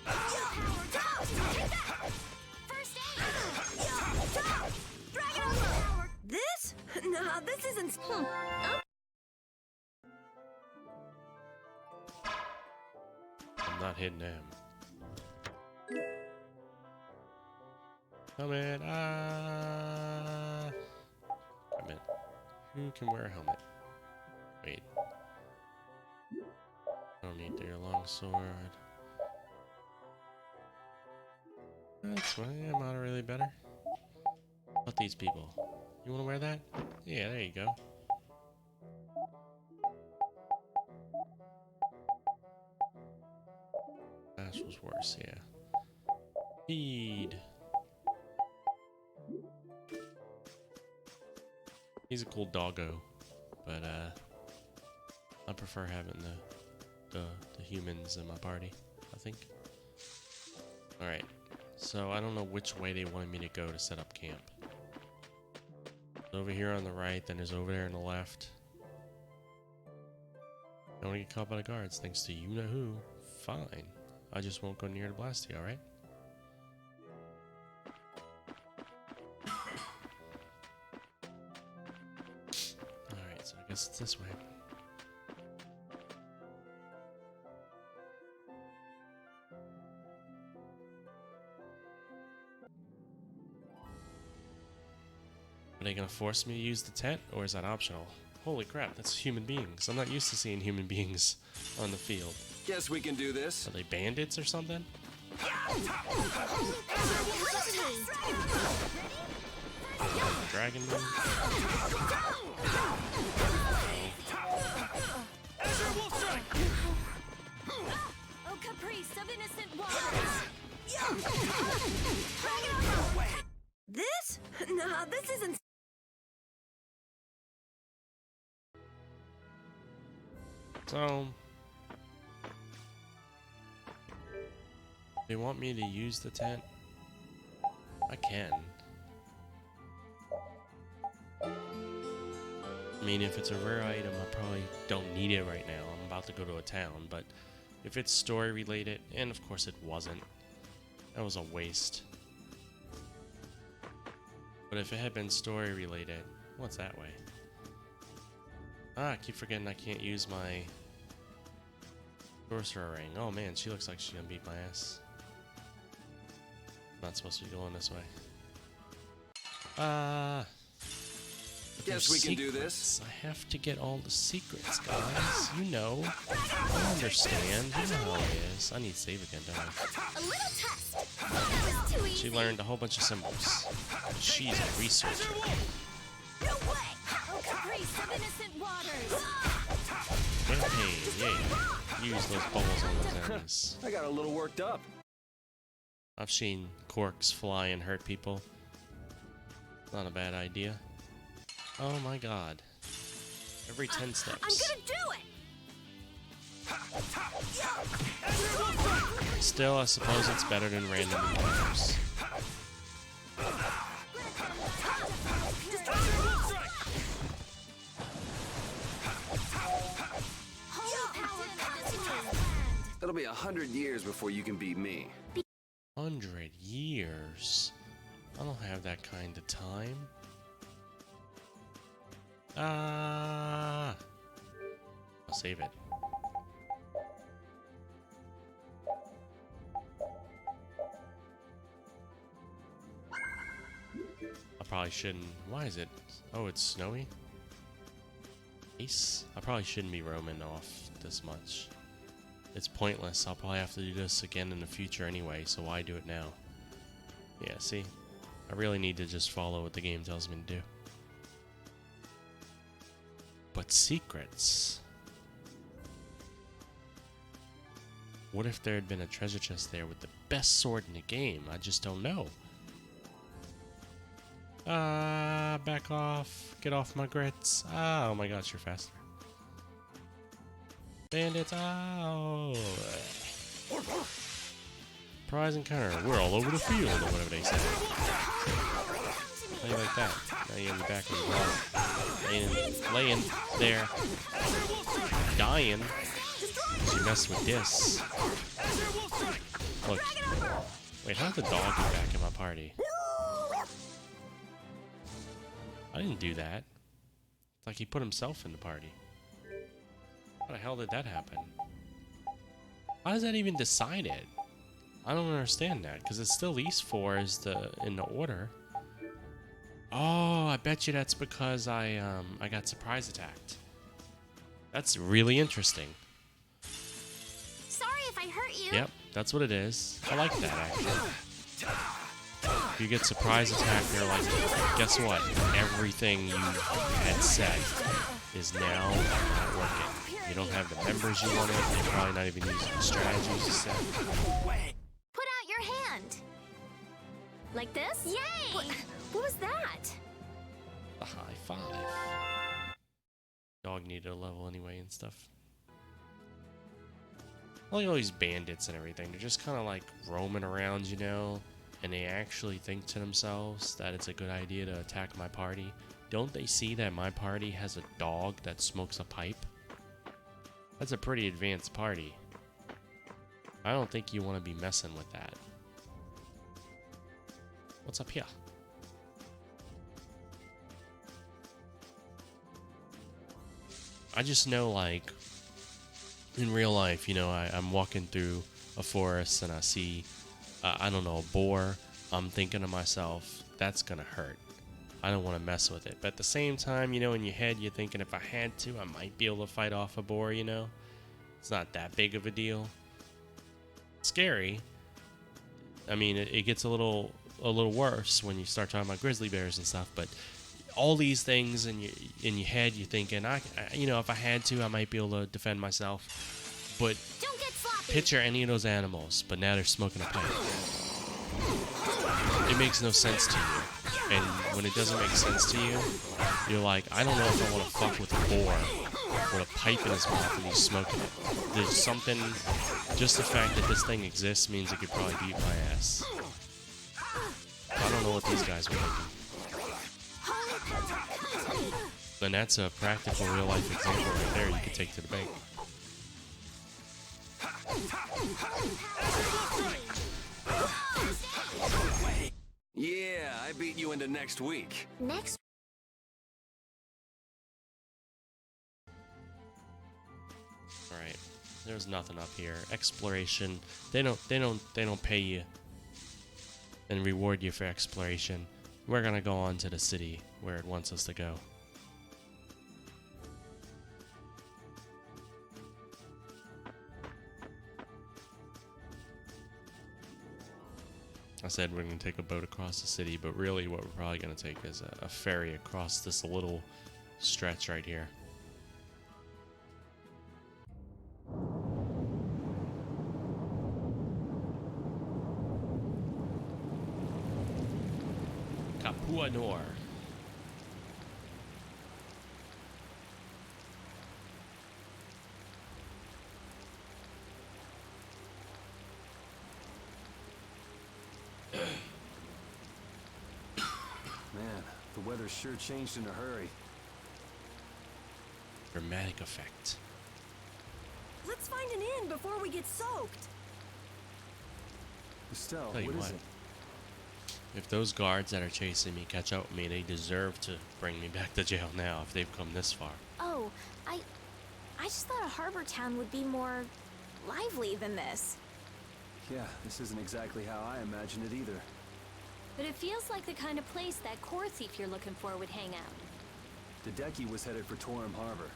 Holy power, come to me. First aid. Dragon power. This? Nah, this isn't. I'm not hitting him. Helmet. Helmet. Who can wear a helmet? Wait. I don't need their long sword. That's fine. Yeah, not really better. How about these people? You want to wear that? Yeah, there you go. Ash was worse, yeah. Speed. He's a cool doggo, but I prefer having the humans in my party, I think. Alright, so I don't know which way they wanted me to go to set up camp. Over here on the right, then there's over there on the left. I don't want to get caught by the guards, thanks to you-know-who. Fine. I just won't go near the blasty, alright? Alright, so I guess it's this way. Are they gonna force me to use the tent, or is that optional? Holy crap, that's human beings. I'm not used to seeing human beings on the field. Guess we can do this. Are they bandits or something? Dragon man? Oh, caprice of innocent waters. This? Nah, this isn't. So, they want me to use the tent? I can. I mean, if it's a rare item, I probably don't need it right now. I'm about to go to a town, but if it's story related, and of course it wasn't, that was a waste. But if it had been story related, what's that way? Ah, I keep forgetting I can't use my sorcerer ring. Oh man, she looks like she's gonna beat my ass. Not supposed to be going this way. Guess we can do this. I have to get all the secrets, guys. You know. I understand. You know how it is. I need save again, don't I? A little test. That was too easy. She learned a whole bunch of symbols. She's a researcher. No way! Oh, caprice of innocent waters. Hey, yeah. Use those bubbles on those enemies. I got a little worked up. I've seen corks fly and hurt people. Not a bad idea. Oh my god. Every 10 steps. I'm gonna do it! Still, I suppose it's better than random encounters. It'll be 100 years before you can beat me. 100 years? I don't have that kind of time. I'll save it. I probably shouldn't. Why is it? Oh, it's snowy? Ace? I probably shouldn't be roaming off this much. It's pointless. I'll probably have to do this again in the future anyway, so why do it now? Yeah, see? I really need to just follow what the game tells me to do. But secrets. What if there had been a treasure chest there with the best sword in the game? I just don't know. Back off. Get off my grits. Oh my gosh, you're faster. Bandits, oh. Prize encounter. We're all over the field, or whatever they say. How you like that? Now you're in the back of the wall. Laying there. Dying. You messed with this. Look. Wait, how did the dog get back in my party? I didn't do that. It's like he put himself in the party. How the hell did that happen? How does that even decide it? I don't understand that, because it's still these four is in the order. Oh, I bet you that's because I got surprise attacked. That's really interesting. Sorry if I hurt you. Yep, that's what it is. I like that, actually. If you get surprise attacked, they're like, guess what? Everything you had said is now not working. You don't have the members you wanted. You're probably not even using the strategies you said. Put out your hand. Like this? Yay! What was that? The high five. Dog needed a level anyway and stuff. I like all these bandits and everything. They're just kind of like roaming around, you know, and they actually think to themselves that it's a good idea to attack my party. Don't they see that my party has a dog that smokes a pipe? That's a pretty advanced party. I don't think you want to be messing with that. What's up here? I just know, like, in real life, you know, I'm walking through a forest and I see, I don't know, a boar. I'm thinking to myself, that's gonna hurt. I don't want to mess with it. But at the same time, you know, in your head, you're thinking if I had to, I might be able to fight off a boar, you know? It's not that big of a deal. It's scary. I mean, it gets a little worse when you start talking about grizzly bears and stuff, but all these things in your head, you're thinking, you know, if I had to, I might be able to defend myself. But Don't get sloppy. picture any of those animals, but now they're smoking a pipe. It makes no sense to you. And when it doesn't make sense to you, you're like, I don't know if I want to fuck with a boar with a pipe in his mouth and he's smoking it. There's something, just the fact that this thing exists means it could probably beat my ass. I don't know what these guys were thinking. And that's a practical real life example right there you could take to the bank. Yeah, I beat you into next week. Next. All right, there's nothing up here. Exploration. They don't pay you and reward you for exploration. We're gonna go on to the city where it wants us to go. I said we're going to take a boat across the city, but really what we're probably going to take is a ferry across this little stretch right here. Kapua Nor. Man, the weather sure changed in a hurry. Dramatic effect. Let's find an inn before we get soaked. Estelle, Tell you what is what. it? If those guards that are chasing me catch up with me, they deserve to bring me back to jail now if they've come this far. Oh, I just thought a harbor town would be more lively than this. Yeah, this isn't exactly how I imagined it either. But it feels like the kind of place that core thief you're looking for would hang out. Hideki was headed for Torum Harbor.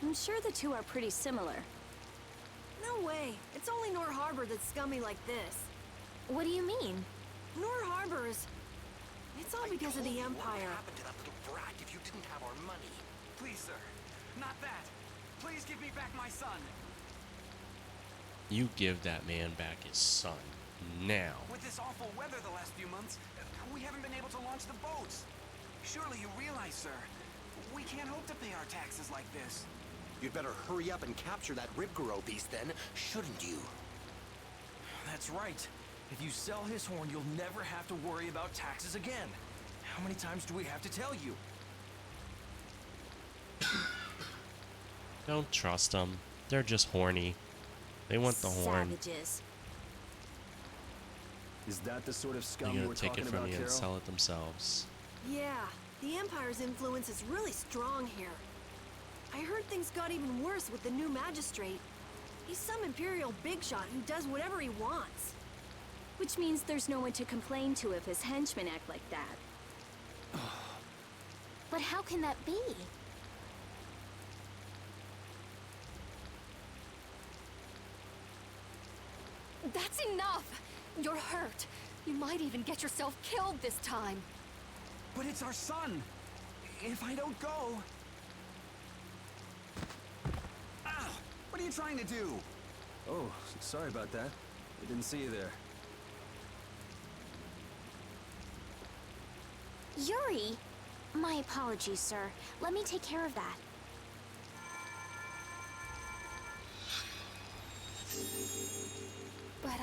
I'm sure the two are pretty similar. No way. It's only Nor Harbor that's scummy like this. What do you mean? nor harbors. It's all because of the Empire. What happened to that little brat if you didn't have our money? Please, sir. Not that. Please give me back my son. You give that man back his son. Now. With this awful weather the last few months, we haven't been able to launch the boats. Surely you realize, sir, we can't hope to pay our taxes like this. You'd better hurry up and capture that Ribgaro beast then, shouldn't you? That's right. If you sell his horn, you'll never have to worry about taxes again. How many times do we have to tell you? Don't trust them. They're just horny. They want the horn. Savages. Is that the sort of scum They're you gonna were take talking it from about, you and Carol? sell it themselves. Yeah, the Empire's influence is really strong here. I heard things got even worse with the new magistrate. He's some Imperial bigshot who does whatever he wants. Which means there's no one to complain to if his henchmen act like that. But how can that be? That's enough! You're hurt. You might even get yourself killed this time. But it's our son. If I don't go... Ow! What are you trying to do? Oh, sorry about that. I didn't see you there. Yuri! My apologies, sir. Let me take care of that. But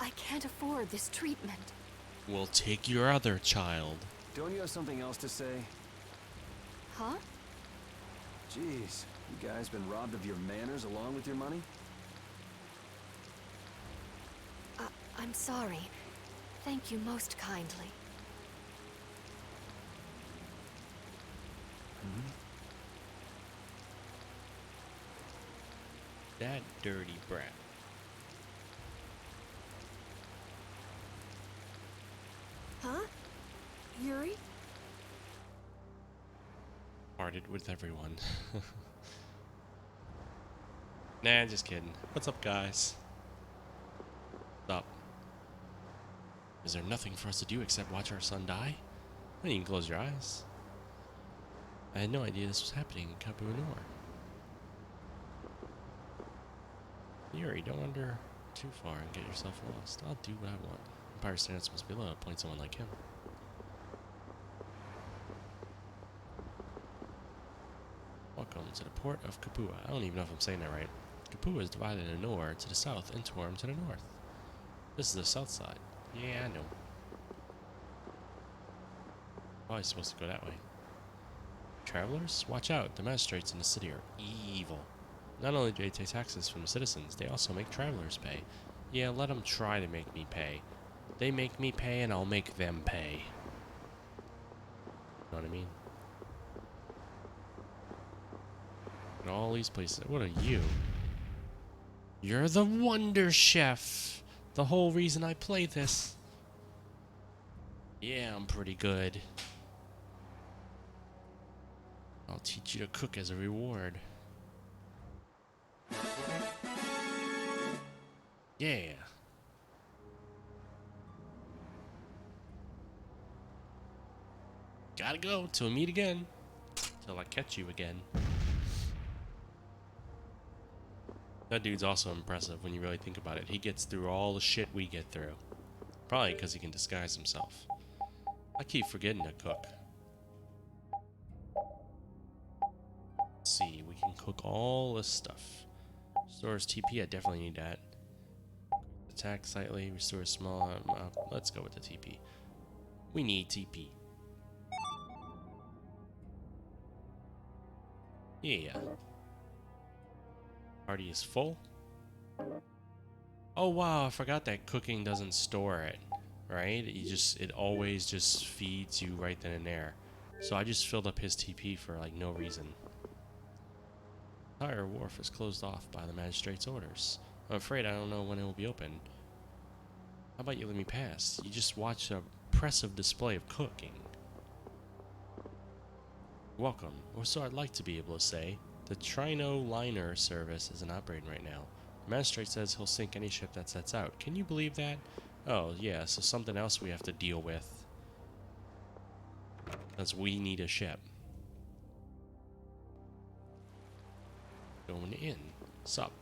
I can't afford this treatment. We'll take your other child. Don't you have something else to say? Huh? Jeez, you guys been robbed of your manners along with your money? I'm sorry. Thank you most kindly. That dirty brat. Huh? Yuri? Parted with everyone. Nah, just kidding. What's up, guys? What's up? Is there nothing for us to do except watch our son die? Well, you can close your eyes. I had no idea this was happening in Capu Nor. Yuri, don't wander too far and get yourself lost. I'll do what I want. Empire standards must be low. Appoint someone like him. Welcome to the port of Kapua. I don't even know if I'm saying that right. Kapua is divided into Nor to the south and Torum to the north. This is the south side. Yeah, I know. Probably supposed to go that way. Travelers, watch out. The magistrates in the city are evil. Not only do they take taxes from the citizens, they also make travelers pay. Yeah, let them try to make me pay. They make me pay and I'll make them pay. Know what I mean? And all these places. What are you? You're the Wonder Chef. The whole reason I play this. Yeah, I'm pretty good. I'll teach you to cook as a reward. Yeah. Gotta go till we meet again. Till I catch you again. That dude's also impressive when you really think about it. He gets through all the shit we get through. Probably because he can disguise himself. I keep forgetting to cook. Let's see, we can cook all this stuff. Restores TP, I definitely need that. Attack slightly, restore small. Let's go with the TP. We need TP. Yeah. Party is full. Oh wow, I forgot that cooking doesn't store it, right? It always just feeds you right then and there. So I just filled up his TP for like no reason. Entire wharf is closed off by the magistrate's orders. I'm afraid I don't know when it will be open. How about you let me pass? You just watch a impressive display of cooking. Welcome, or so I'd like to be able to say. The Trino liner service isn't operating right now. The magistrate says he'll sink any ship that sets out. Can you believe that? Oh, yeah, so something else we have to deal with. Because we need a ship. Going in. Sup?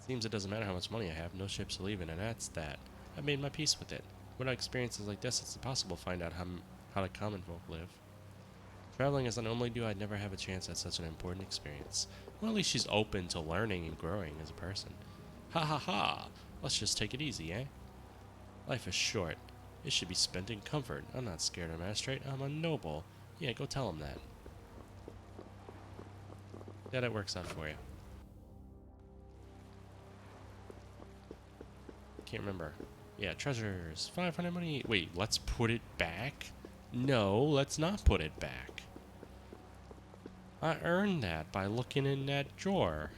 Seems it doesn't matter how much money I have, no ships are leaving, and that's that. I've made my peace with it. Without experiences like this, it's impossible to find out how the common folk live. Traveling as I normally do, I'd never have a chance at such an important experience. Well, at least she's open to learning and growing as a person. Ha ha ha! Let's just take it easy, eh? Life is short. It should be spent in comfort. I'm not scared of magistrate. I'm a noble. Yeah, go tell him that. Yeah, that works out for you. Can't remember. Yeah, treasures. 500 money. Wait, let's put it back? No, let's not put it back. I earned that by looking in that drawer.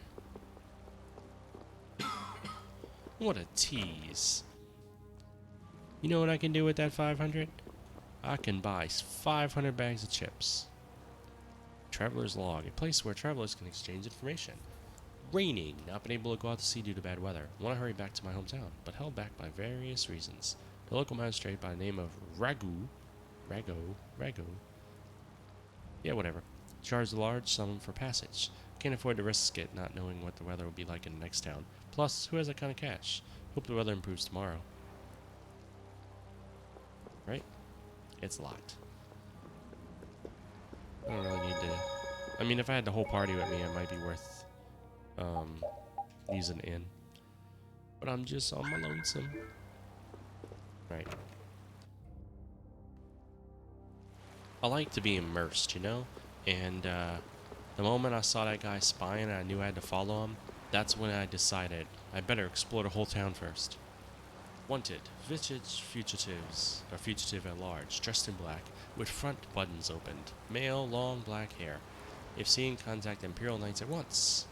What a tease. You know what I can do with that 500? I can buy 500 bags of chips. Traveler's Log, a place where travelers can exchange information. Raining, not been able to go out to sea due to bad weather. Want to hurry back to my hometown, but held back by various reasons. The local magistrate by the name of Ragu. Yeah, whatever. Charged a large sum for passage. Can't afford to risk it, not knowing what the weather will be like in the next town. Plus, who has that kind of cash? Hope the weather improves tomorrow. Right? It's locked. I don't really need to... I mean, if I had the whole party with me, it might be worth using in. But I'm just on my lonesome. Right. I like to be immersed, you know? And the moment I saw that guy spying and I knew I had to follow him, that's when I decided I better explore the whole town first. Wanted, vintage fugitives, or fugitive at large, dressed in black, with front buttons opened. Male, long black hair. If seen, contact Imperial Knights at once.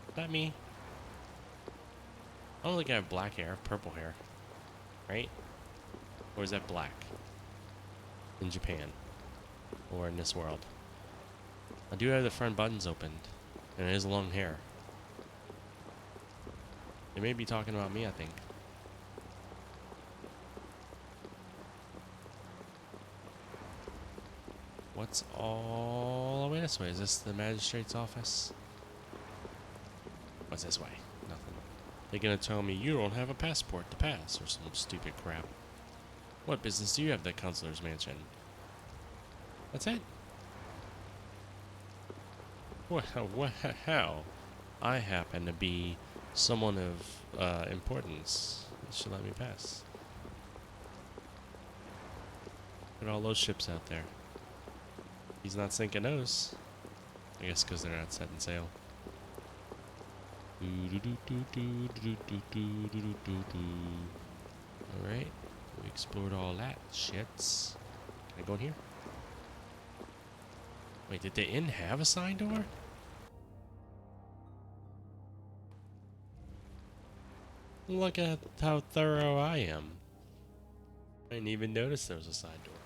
Is that me? I don't think I have black hair, I have purple hair. Right? Or is that black? In Japan. Or in this world. I do have the front buttons opened. And it is long hair. They may be talking about me, I think. What's all the way this way? Is this the magistrate's office? What's this way? Nothing. They're gonna tell me you don't have a passport to pass or some stupid crap. What business do you have at the counselor's mansion? That's it? How? I happen to be someone of importance. You should let me pass. Look at all those ships out there. He's not sinking those. I guess because they're not setting sail. Alright. We explored all that shits. Can I go in here? Wait, did the inn have a side door? Look at how thorough I am. I didn't even notice there was a side door.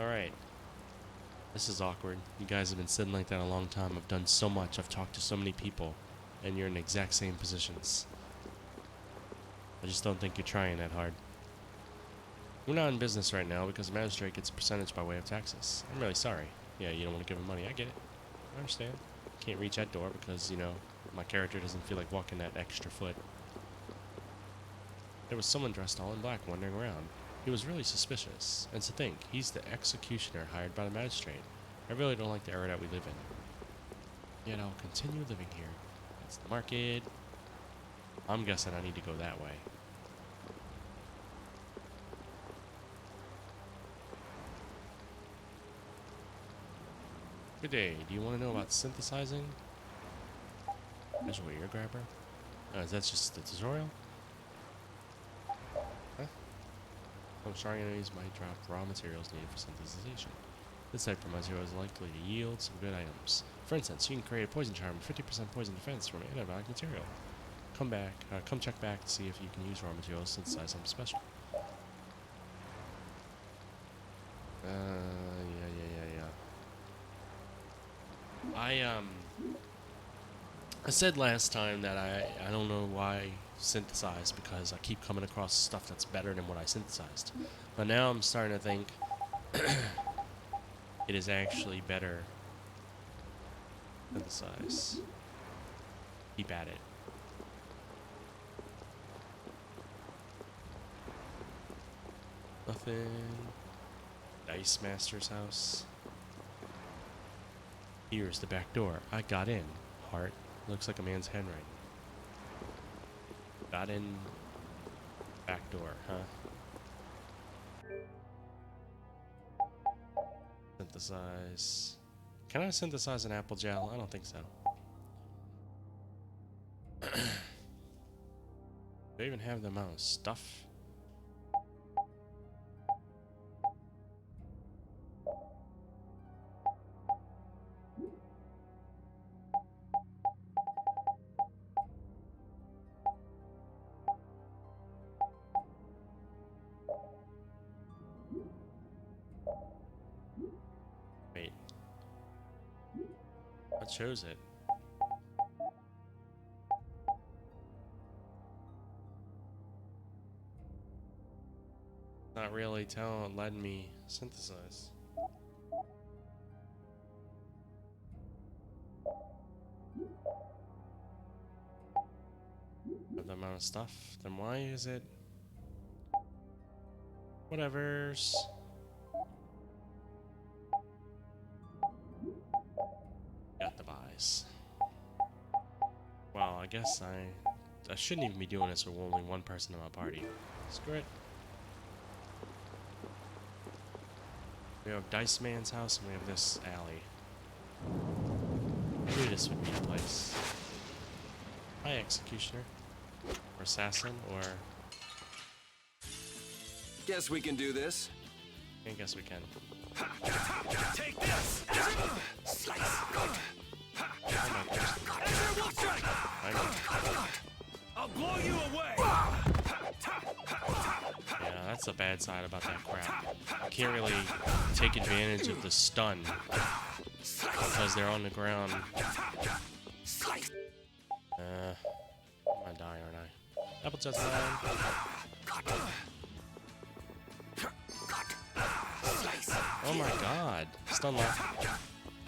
Alright. This is awkward. You guys have been sitting like that a long time. I've done so much. I've talked to so many people. And you're in the exact same positions. I just don't think you're trying that hard. We're not in business right now because the magistrate gets a percentage by way of taxes. I'm really sorry. Yeah, you don't want to give him money. I get it. I understand. Can't reach that door because, you know, my character doesn't feel like walking that extra foot. There was someone dressed all in black wandering around. He was really suspicious. And to think, he's the executioner hired by the magistrate. I really don't like the era that we live in. Yet I'll continue living here. That's the market. I'm guessing I need to go that way. Good day. Do you want to know about synthesizing? Visual ear grabber? Is that just the tutorial? Huh? Some strong enemies might drop raw materials needed for synthesization. This type of material is likely to yield some good items. For instance, you can create a poison charm with 50% poison defense from antibiotic material. Come check back to see if you can use raw materials to synthesize something special. I said last time that I don't know why synthesize because I keep coming across stuff that's better than what I synthesized. But now I'm starting to think it is actually better synthesize. Keep at it. Nothing. Dice Master's house. Here's the back door. I got in. Heart. Looks like a man's handwriting. Got in. Back door, huh? Synthesize. Can I synthesize an apple gel? I don't think so. Do I even have the amount of stuff? Wait. What shows it? Not really letting me synthesize. The amount of stuff, then why is it? Whatevers. Got the buys. Well, I guess I shouldn't even be doing this with only one person in my party. Screw it. We have Dice Man's house and we have this alley. Maybe this would be the place. Hi, Executioner. Or Assassin, or... Guess we can do this. I guess we can. Take this! Slice! I'll blow you away! Yeah, that's the bad side about that crap. You can't really take advantage of the stun because they're on the ground. I'm gonna die, aren't I? Apple just died. Oh my god. Stun lock.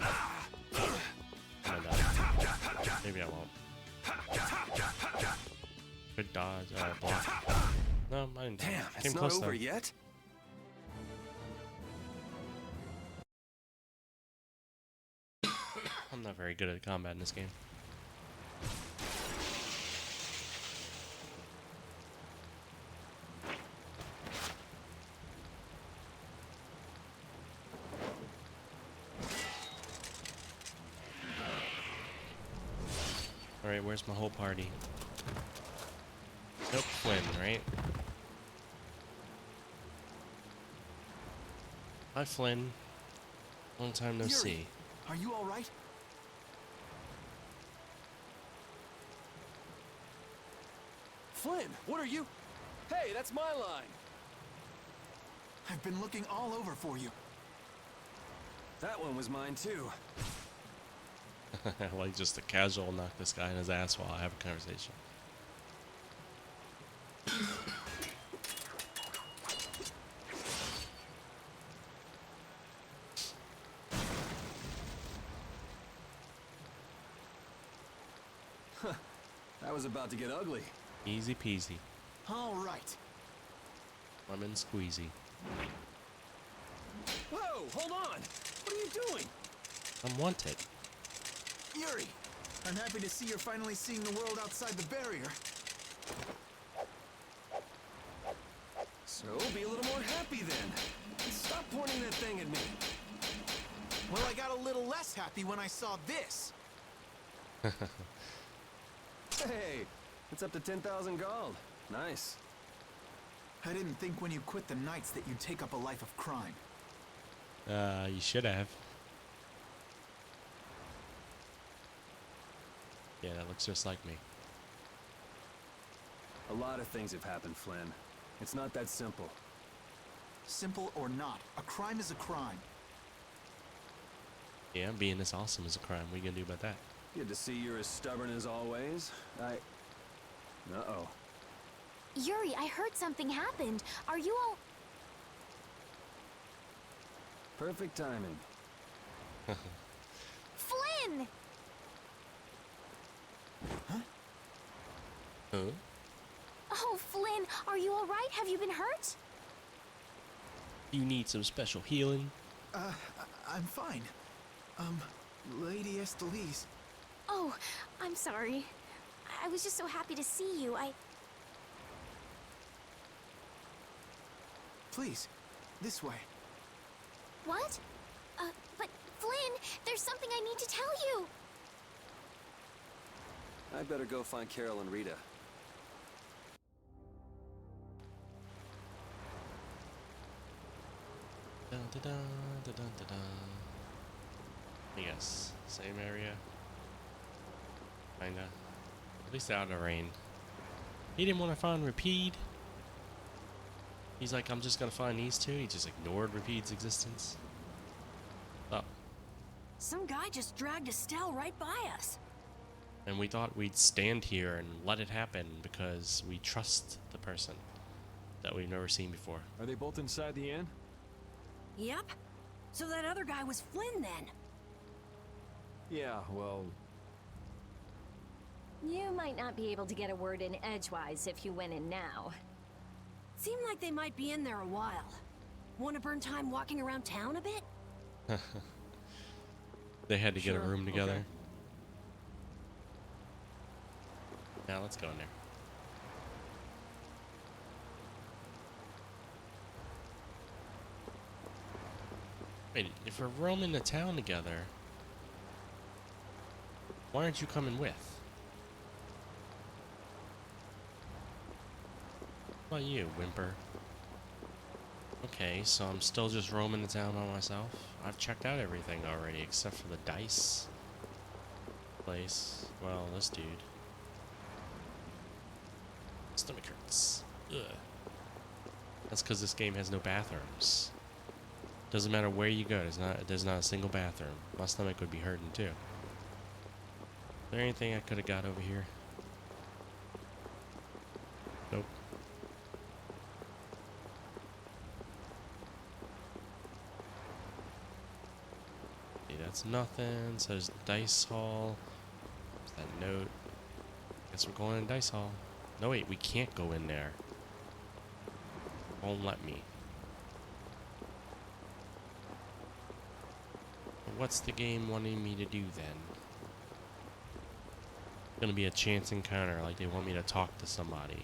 I'm gonna die. Maybe I won't. Good dodge, block. No, I didn't. Damn, Came it's not close over though. yet? I'm not very good at combat in this game. Alright, where's my whole party? Nope, Flynn, right? Hi, Flynn. Long time no see. Are you all right? Flynn, what are you? Hey, that's my line. I've been looking all over for you. That one was mine too. Like just a casual knock this guy in his ass while I have a conversation. That was about to get ugly. Easy peasy. All right. Lemon squeezy. Whoa, hold on. What are you doing? I'm wanted. Yuri, I'm happy to see you're finally seeing the world outside the barrier. So, be a little more happy then. And stop pointing that thing at me. Well, I got a little less happy when I saw this. Hey, it's up to 10,000 gold. Nice. I didn't think when you quit the Knights that you'd take up a life of crime. You should have. Yeah, that looks just like me. A lot of things have happened, Flynn. It's not that simple. Simple or not, a crime is a crime. Yeah, being this awesome is a crime. What are you gonna do about that? Good to see you're as stubborn as always. Uh-oh. Yuri, I heard something happened. Are you all... Perfect timing. Flynn! Huh? Oh, Flynn, are you all right? Have you been hurt? You need some special healing? I'm fine. Lady Estelise. Oh, I'm sorry. I was just so happy to see you. Please, this way. What? But Flynn, there's something I need to tell you. I better go find Carol and Rita. Dun, dun, dun, dun, dun, dun, dun. Yes, same area. Kinda. At least out of the rain. He didn't want to find Rapide. He's like, I'm just gonna find these two. He just ignored Rapide's existence. Oh. Some guy just dragged Estelle right by us. And we thought we'd stand here and let it happen because we trust the person that we've never seen before. Are they both inside the inn? Yep. So that other guy was Flynn then. Yeah, well... You might not be able to get a word in edgewise if you went in now. Seemed like they might be in there a while. Want to burn time walking around town a bit? They had to get a room together. Okay. Now let's go in there. Wait, if we're roaming the town together, why aren't you coming with? What about you, whimper? Okay, so I'm still just roaming the town by myself. I've checked out everything already except for the dice place. Well, this dude. Stomach hurts. Ugh. That's because this game has no bathrooms. Doesn't matter where you go, there's not a single bathroom. My stomach would be hurting too. Is there anything I could have got over here? Nope. Okay, that's nothing. So there's dice hall. There's that note. Guess we're going in dice hall. No wait, we can't go in there. Won't let me. What's the game wanting me to do then? It's gonna be a chance encounter, like they want me to talk to somebody.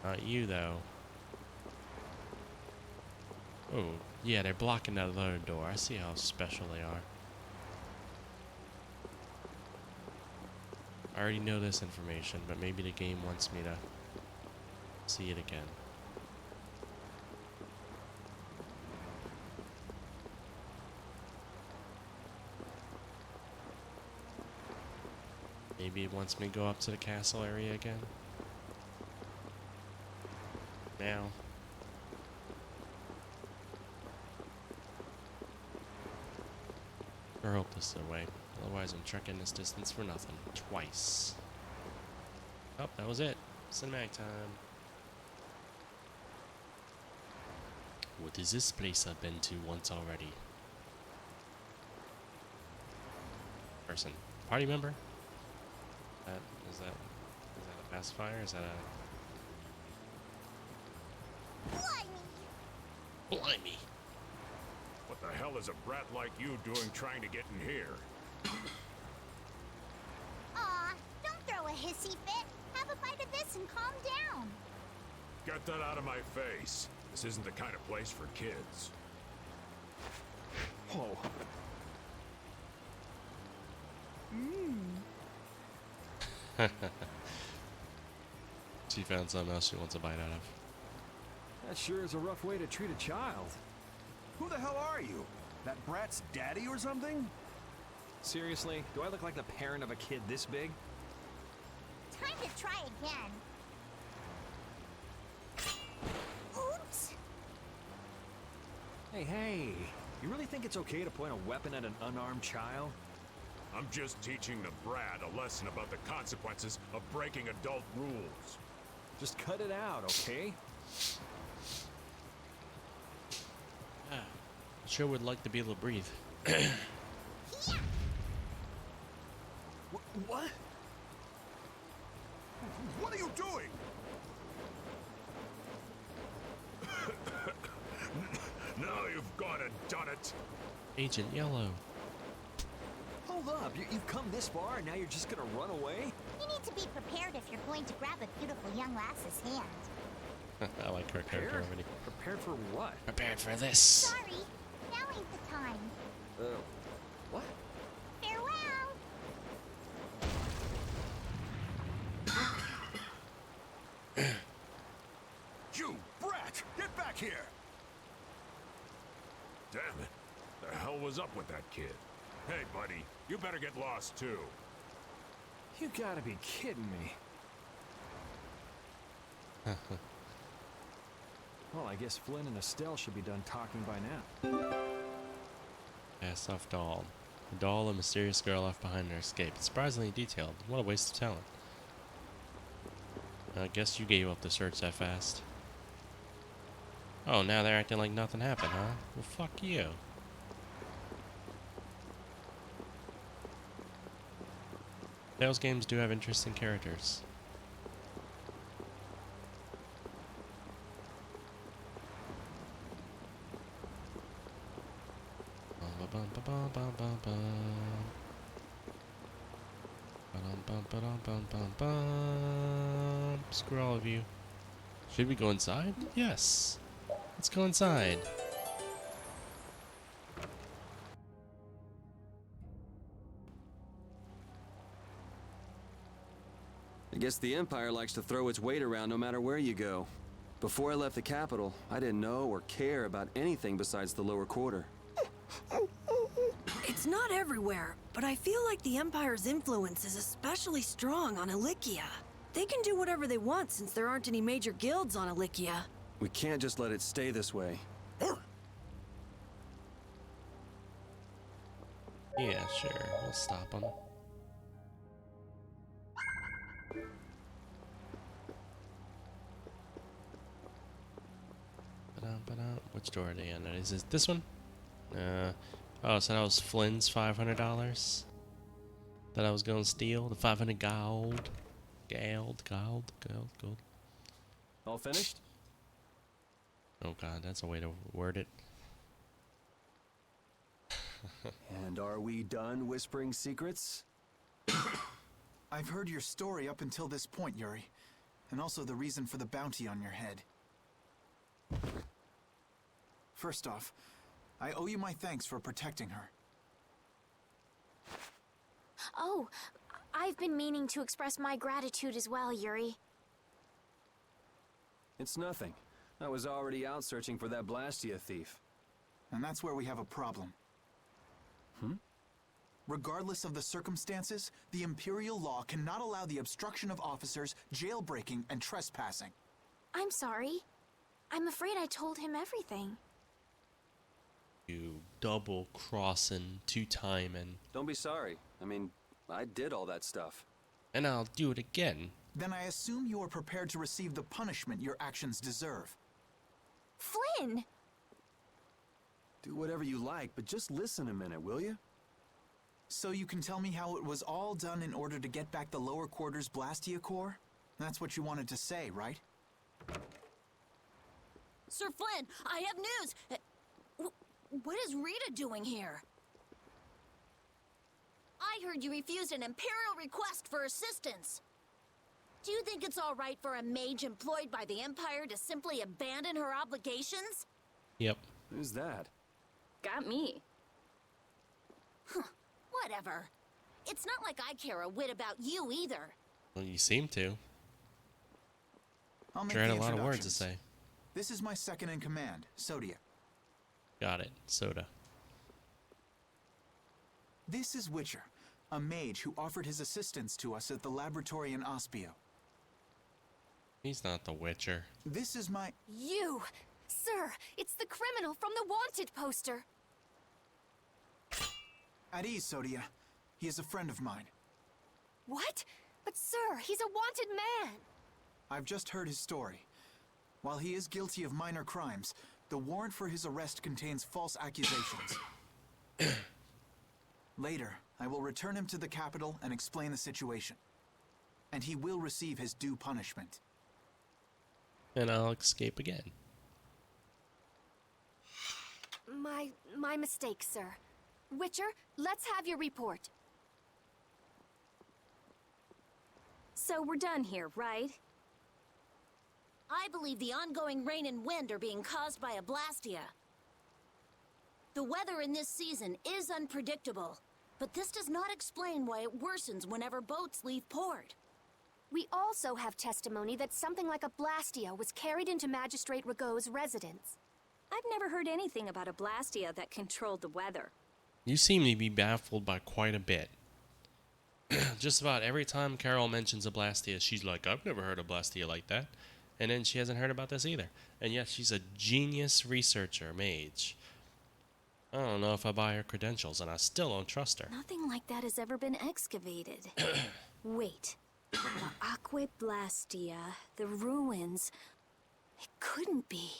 Not you though. Oh, yeah, they're blocking that other door. I see how special they are. I already know this information, but maybe the game wants me to see it again. Maybe it wants me to go up to the castle area again. Now. Or hope this is the way. Otherwise, I'm trekking this distance for nothing. Twice. Oh, that was it. Cinematic time. What is this place I've been to once already? Person. Party member? Is that a pacifier? Is that a... Blimey! What the hell is a brat like you doing trying to get in here? Aw, don't throw a hissy fit. Have a bite of this and calm down. Get that out of my face. This isn't the kind of place for kids. Whoa. She found something else she wants a bite out of. That sure is a rough way to treat a child. Who the hell are you? That brat's daddy or something? Seriously? Do I look like the parent of a kid this big? Time to try again. Oops. Hey, you really think it's okay to point a weapon at an unarmed child? I'm just teaching the brat a lesson about the consequences of breaking adult rules. Just cut it out, okay? I sure would like to be able to breathe. What? What are you doing? Now you've gone and done it. Agent Yellow. Hold up, you've come this far and now you're just gonna run away? You need to be prepared if you're going to grab a beautiful young lass's hand. I like her character already. Prepared for what? Prepared for this. Sorry, now ain't the time. What? Farewell! You brat! Get back here! Damn it. The hell was up with that kid? Hey, buddy, you better get lost too. You gotta be kidding me. Well, I guess Flynn and Estelle should be done talking by now. Cast off doll. The doll, a mysterious girl left behind in her escape. It's surprisingly detailed. What a waste of talent. I guess you gave up the search that fast. Oh, now they're acting like nothing happened, huh? Well, fuck you. Tales games do have interesting characters. Screw all of you. Should we go inside? Yes. Let's go inside. I guess the Empire likes to throw its weight around no matter where you go. Before I left the capital, I didn't know or care about anything besides the lower quarter. It's not everywhere, but I feel like the Empire's influence is especially strong on Ilikia. They can do whatever they want since there aren't any major guilds on Ilikia. We can't just let it stay this way. Yeah, sure. We'll stop them. Which door are they in? Is it this one? Oh, so that was Flynn's $500 that I was going to steal. The 500 gold. Gold. All finished? Oh god, that's a way to word it. And are we done whispering secrets? I've heard your story up until this point, Yuri. And also the reason for the bounty on your head. First off, I owe you my thanks for protecting her. Oh, I've been meaning to express my gratitude as well, Yuri. It's nothing. I was already out searching for that Blastia thief. And that's where we have a problem. Regardless of the circumstances, the Imperial law cannot allow the obstruction of officers, jailbreaking, and trespassing. I'm sorry. I'm afraid I told him everything. You double-crossing, two-timing. Don't be sorry. I mean, I did all that stuff. And I'll do it again. Then I assume you are prepared to receive the punishment your actions deserve. Flynn! Do whatever you like, but just listen a minute, will you? So you can tell me how it was all done in order to get back the lower quarters Blastia core? That's what you wanted to say, right? Sir Flynn, I have news! What is Rita doing here? I heard you refused an Imperial request for assistance. Do you think it's all right for a mage employed by the Empire to simply abandon her obligations? Yep. Who's that? Got me. Whatever. It's not like I care a whit about you either. Well, you seem to. I'll make Sure had the a lot of words to introductions. say. This is my second in command, Sodia. Got it. Soda. This is Witcher, a mage who offered his assistance to us at the laboratory in Ospio. He's not the Witcher. This is my... You! Sir, it's the criminal from the wanted poster. At ease, Sodia. He is a friend of mine. What? But sir, he's a wanted man! I've just heard his story. While he is guilty of minor crimes, the warrant for his arrest contains false accusations. Later, I will return him to the capital and explain the situation. And he will receive his due punishment. And I'll escape again. My mistake, sir. Witcher, let's have your report. So we're done here, right? I believe the ongoing rain and wind are being caused by a Blastia. The weather in this season is unpredictable, but this does not explain why it worsens whenever boats leave port. We also have testimony that something like a Blastia was carried into Magistrate Rigaud's residence. I've never heard anything about a Blastia that controlled the weather. You seem to be baffled by quite a bit. Just about every time Carol mentions a Blastia, she's like, I've never heard a Blastia like that. And then she hasn't heard about this either. And yet she's a genius researcher, mage. I don't know if I buy her credentials, and I still don't trust her. Nothing like that has ever been excavated. Wait. The Aqua Blastia, the ruins. It couldn't be.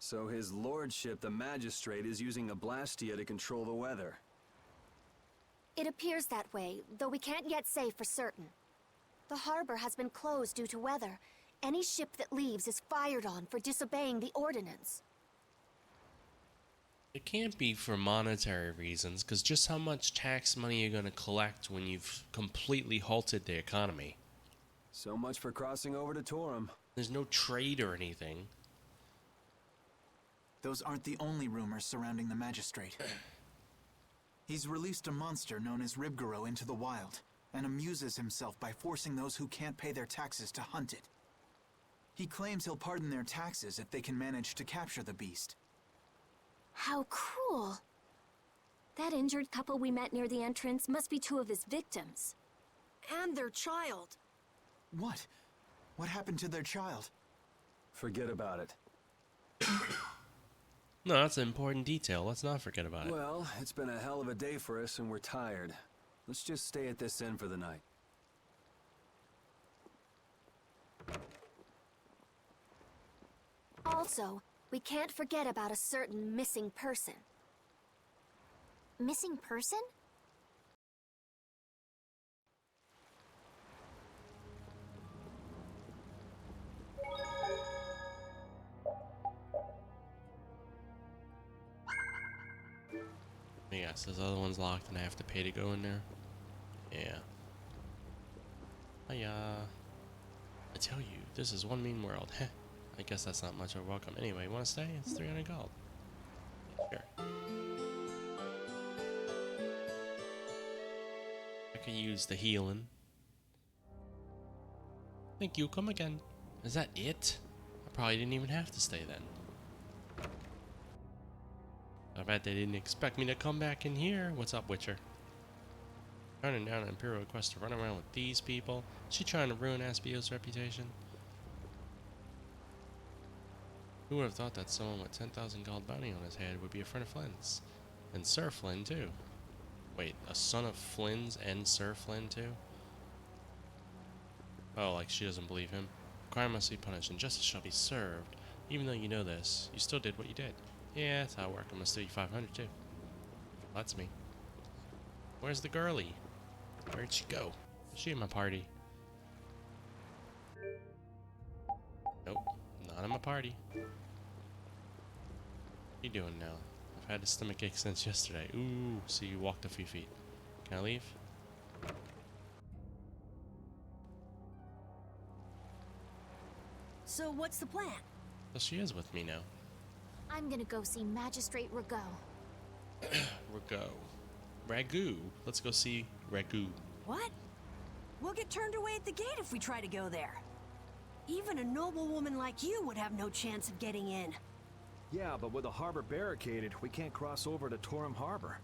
So his lordship, the magistrate, is using a Blastia to control the weather. It appears that way, though we can't yet say for certain. The harbor has been closed due to weather. Any ship that leaves is fired on for disobeying the ordinance. It can't be for monetary reasons, because just how much tax money you're going to collect when you've completely halted the economy? So much for crossing over to Torum. There's no trade or anything. Those aren't the only rumors surrounding the magistrate. He's released a monster known as Ribgaro into the wild, and amuses himself by forcing those who can't pay their taxes to hunt it. He claims he'll pardon their taxes if they can manage to capture the beast. How cruel. That injured couple we met near the entrance must be two of his victims. And their child. What? What happened to their child? Forget about it. No, that's an important detail. Let's not forget about it. Well, it's been a hell of a day for us and we're tired. Let's just stay at this inn for the night. Also, we can't forget about a certain missing person. Missing person? Yes, this other one's locked and I have to pay to go in there. Yeah. Hiya. I tell you, this is one mean world. Heh. I guess that's not much of a welcome. Anyway, you want to stay? It's 300 gold. Sure. I could use the healing. Thank you, come again. Is that it? I probably didn't even have to stay then. I bet they didn't expect me to come back in here. What's up, Witcher? Turning down an Imperial request to run around with these people. Is she trying to ruin Aspio's reputation? Who would have thought that someone with 10,000 gold bounty on his head would be a friend of Flynn's? And Sir Flynn, too. Wait, a son of Flynn's and Sir Flynn, too? Oh, like she doesn't believe him. Crime must be punished and justice shall be served. Even though you know this, you still did what you did. Yeah, that's how it worked. I'm gonna steal you 500 too. That's me. Where's the girlie? Where'd she go? Is she in my party? Nope, not in my party. What are you doing now? I've had a stomachache since yesterday. Ooh, so you walked a few feet. Can I leave? So what's the plan? Well, she is with me now. I'm gonna go see Magistrate Rigaud. Ragu. Let's go see Ragu. What? We'll get turned away at the gate if we try to go there. Even a noble woman like you would have no chance of getting in. Yeah, but with the harbor barricaded, we can't cross over to Torum Harbor.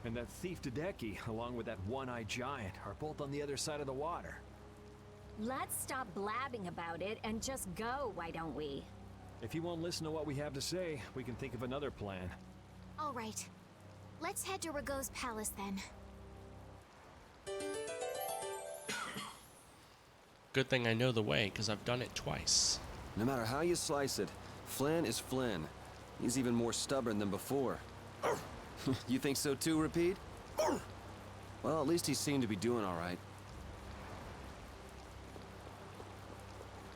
And that thief Tadeki, along with that one-eyed giant, are both on the other side of the water. Let's stop blabbing about it and just go, why don't we? If you won't listen to what we have to say, we can think of another plan. All right. Let's head to Rago's palace then. Good thing I know the way, because I've done it twice. No matter how you slice it, Flynn is Flynn. He's even more stubborn than before. You think so too, Repeat? Well, at least he seemed to be doing all right.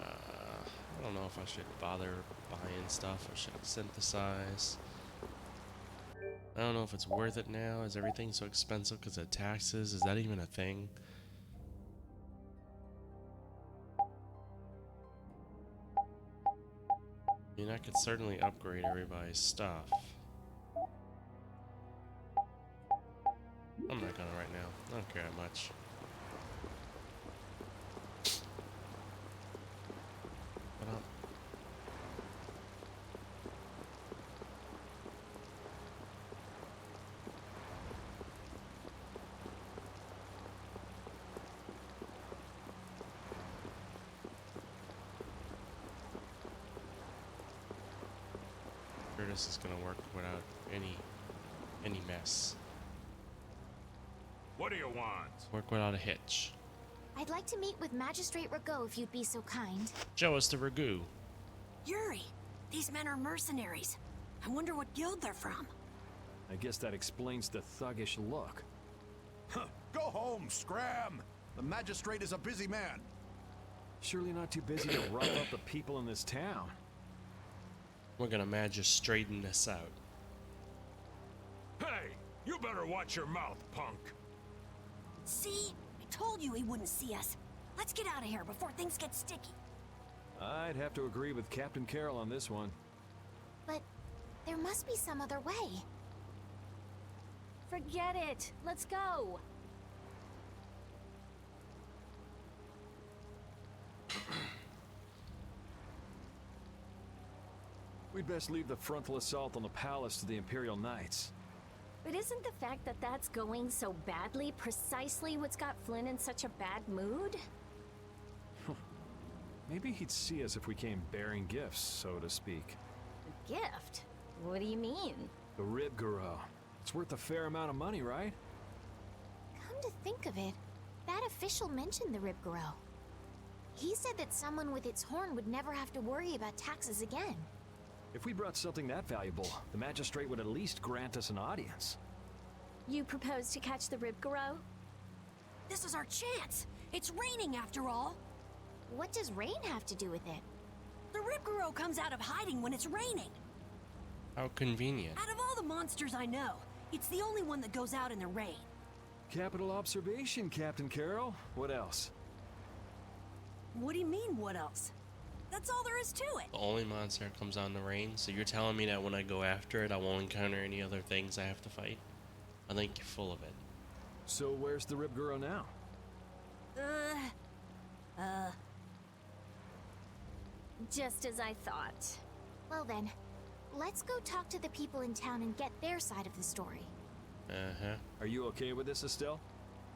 I don't know if I should bother buying stuff or should I synthesize. I don't know if it's worth it now. Is everything so expensive because of taxes? Is that even a thing? I mean, I could certainly upgrade everybody's stuff. I'm not gonna right now. I don't care that much. This is gonna work without any mess. What do you want? Work without a hitch. I'd like to meet with Magistrate Rago if you'd be so kind. Show us the ragu. Yuri, these men are mercenaries. I wonder what guild they're from. I guess that explains the thuggish look. Go home, Scram! The magistrate is a busy man. Surely not too busy to rough up the people in this town. We're gonna straighten this out. Hey, you better watch your mouth, punk. See? I told you he wouldn't see us. Let's get out of here before things get sticky. I'd have to agree with Captain Carroll on this one. But there must be some other way. Forget it. Let's go. We'd best leave the frontal assault on the palace to the Imperial Knights. But isn't the fact that that's going so badly precisely what's got Flynn in such a bad mood? Maybe he'd see us if we came bearing gifts, so to speak. A gift? What do you mean? The Rib Garou. It's worth a fair amount of money, right? Come to think of it, that official mentioned the Rib Garou. He said that someone with its horn would never have to worry about taxes again. If we brought something that valuable, the magistrate would at least grant us an audience. You propose to catch the Rib Garou? This is our chance! It's raining after all! What does rain have to do with it? The Rib Garou comes out of hiding when it's raining! How convenient. Out of all the monsters I know, it's the only one that goes out in the rain. Capital observation, Captain Carroll. What else? What do you mean, what else? That's all there is to it. The only monster that comes out in the rain, so you're telling me that when I go after it, I won't encounter any other things I have to fight? I think you're full of it. So where's the Rib Garou now? Just as I thought. Well then, let's go talk to the people in town and get their side of the story. Uh-huh. Are you okay with this, Estelle?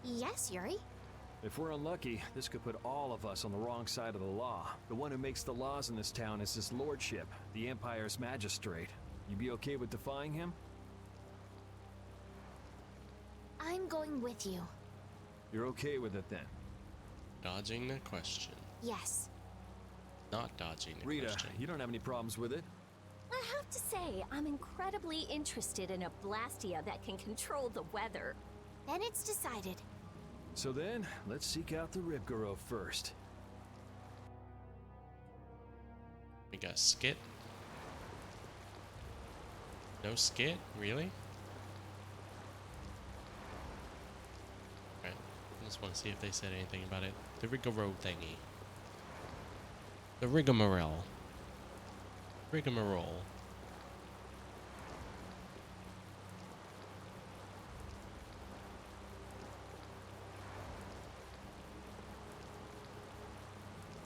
Yes, Yuri. If we're unlucky, this could put all of us on the wrong side of the law. The one who makes the laws in this town is his lordship, the Empire's magistrate. You be okay with defying him? I'm going with you. You're okay with it then? Dodging the question. Yes. Not dodging the Rita, question. you don't have any problems with it? I have to say, I'm incredibly interested in a Blastia that can control the weather. Then it's decided. So then, let's seek out the Rib Garou first. We got Skit. No Skit? Really? Alright, I just want to see if they said anything about it. The Rigmarole thingy. The rigmarole. Rigmarole.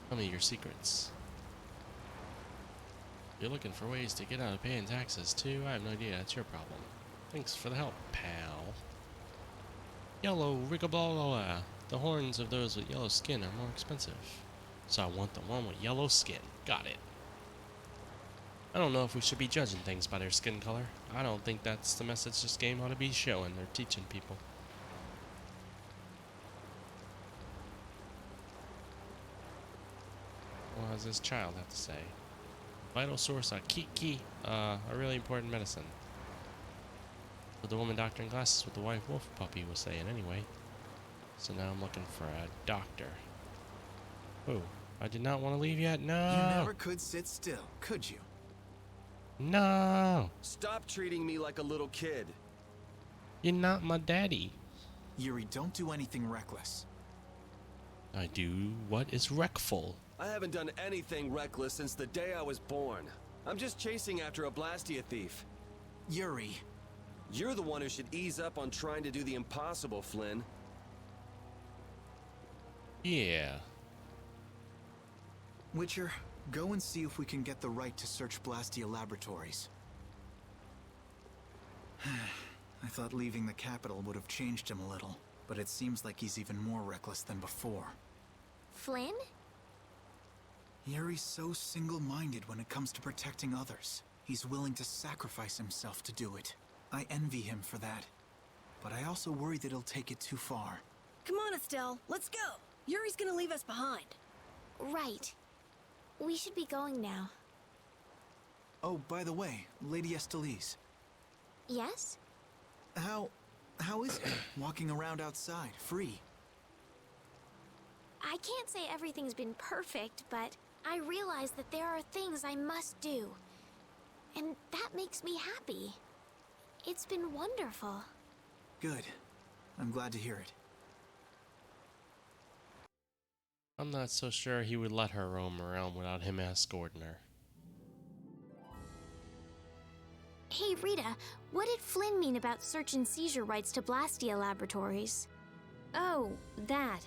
Tell me your secrets. You're looking for ways to get out of paying taxes too? I have no idea, that's your problem. Thanks for the help, pal. Yellow rigabala. The horns of those with yellow skin are more expensive. So I want the one with yellow skin. Got it. I don't know if we should be judging things by their skin color. I don't think that's the message this game ought to be showing or teaching people. What does this child have to say? Vital source of Kiki, a really important medicine. What the woman doctor in glasses with the white wolf puppy was saying anyway. So now I'm looking for a doctor. Oh, I did not want to leave yet. No. You never could sit still, could you? No. Stop treating me like a little kid. You're not my daddy. Yuri, don't do anything reckless. I do what is wreckful. I haven't done anything reckless since the day I was born. I'm just chasing after a Blastia thief. Yuri. You're the one who should ease up on trying to do the impossible, Flynn. Yeah. Witcher, go and see if we can get the right to search Blastia Laboratories. I thought leaving the capital would have changed him a little, but it seems like he's even more reckless than before. Flynn? Yuri's so single-minded when it comes to protecting others. He's willing to sacrifice himself to do it. I envy him for that. But I also worry that he'll take it too far. Come on, Estelle, let's go. Yuri's gonna leave us behind. Right. We should be going now. Oh, by the way, Lady Estellise. Yes? How is it walking around outside, free? I can't say everything's been perfect, but I realize that there are things I must do. And that makes me happy. It's been wonderful. Good. I'm glad to hear it. I'm not so sure he would let her roam around without him escorting her. Hey, Rita, what did Flynn mean about search and seizure rights to Blastia Laboratories? Oh, that.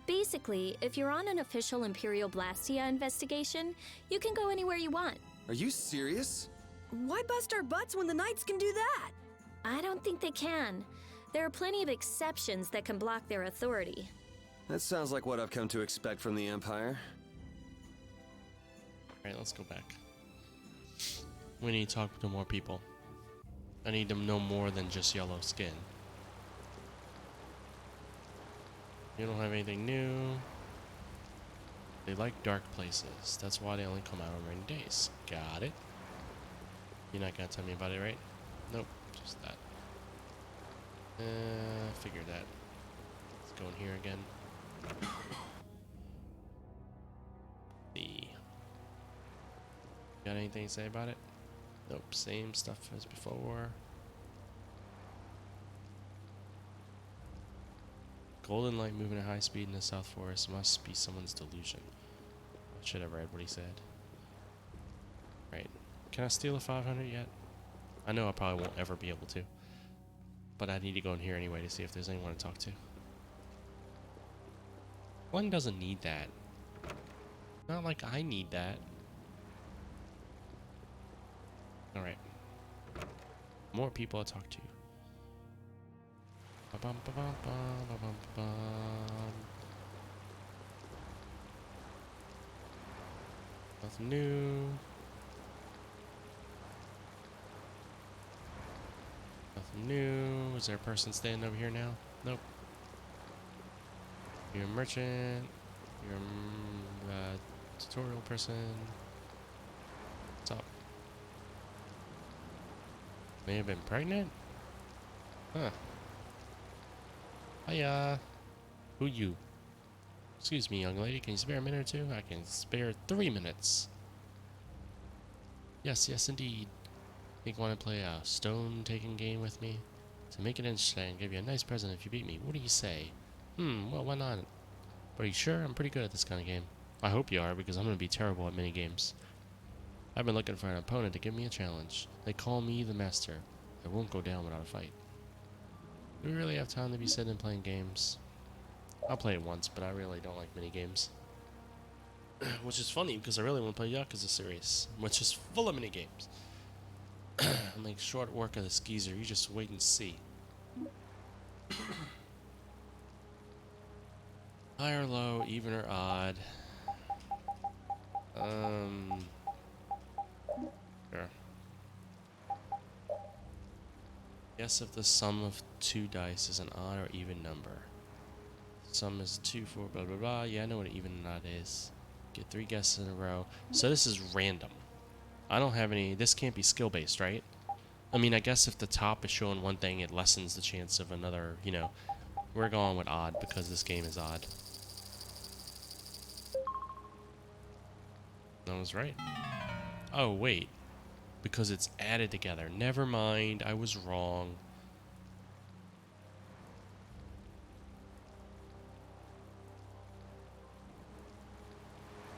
Basically, if you're on an official Imperial Blastia investigation, you can go anywhere you want. Are you serious? Why bust our butts when the Knights can do that? I don't think they can. There are plenty of exceptions that can block their authority. That sounds like what I've come to expect from the Empire. Alright, let's go back. We need to talk to more people. I need to know more than just yellow skin. You don't have anything new. They like dark places. That's why they only come out on rainy days. Got it. You're not gonna tell me about it, right? Nope, just that. Figured that. Let's go in here again. Got anything to say about it? Nope, same stuff as before. Golden light moving at high speed in the South Forest must be someone's delusion. I should have read what he said. Right. Can I steal a 500 yet? I know I probably won't ever be able to. But I need to go in here anyway to see if there's anyone to talk to. One doesn't need that. Not like I need that. Alright. More people to talk to. Ba-bum, ba-bum, ba-bum, ba-bum. Nothing new. Nothing new. Is there a person standing over here now? Nope. You're a merchant. You're a tutorial person. What's up? May have been pregnant? Huh. Hiya. Who you? Excuse me, young lady. Can you spare a minute or two? I can spare 3 minutes. Yes, yes, indeed. Think you want to play a stone-taking game with me? To make it interesting, I'll give you a nice present if you beat me. What do you say? Well, why not? But are you sure? I'm pretty good at this kind of game. I hope you are, because I'm going to be terrible at minigames. I've been looking for an opponent to give me a challenge. They call me the master. I won't go down without a fight. Do we really have time to be sitting and playing games? I'll play it once, but I really don't like minigames. Which is funny, because I really want to play Yakuza series, which is full of minigames. I'm like short work of the skeezer. You just wait and see. High or low, even or odd. Sure. Guess if the sum of two dice is an odd or even number. Sum is 2, 4, blah, blah, blah. Yeah, I know what an even and odd is. Get 3 guesses in a row. So this is random. I don't have any... This can't be skill-based, right? I mean, I guess if the top is showing one thing, it lessens the chance of another, you know. We're going with odd because this game is odd. I was right. Oh, wait. Because it's added together. Never mind, I was wrong.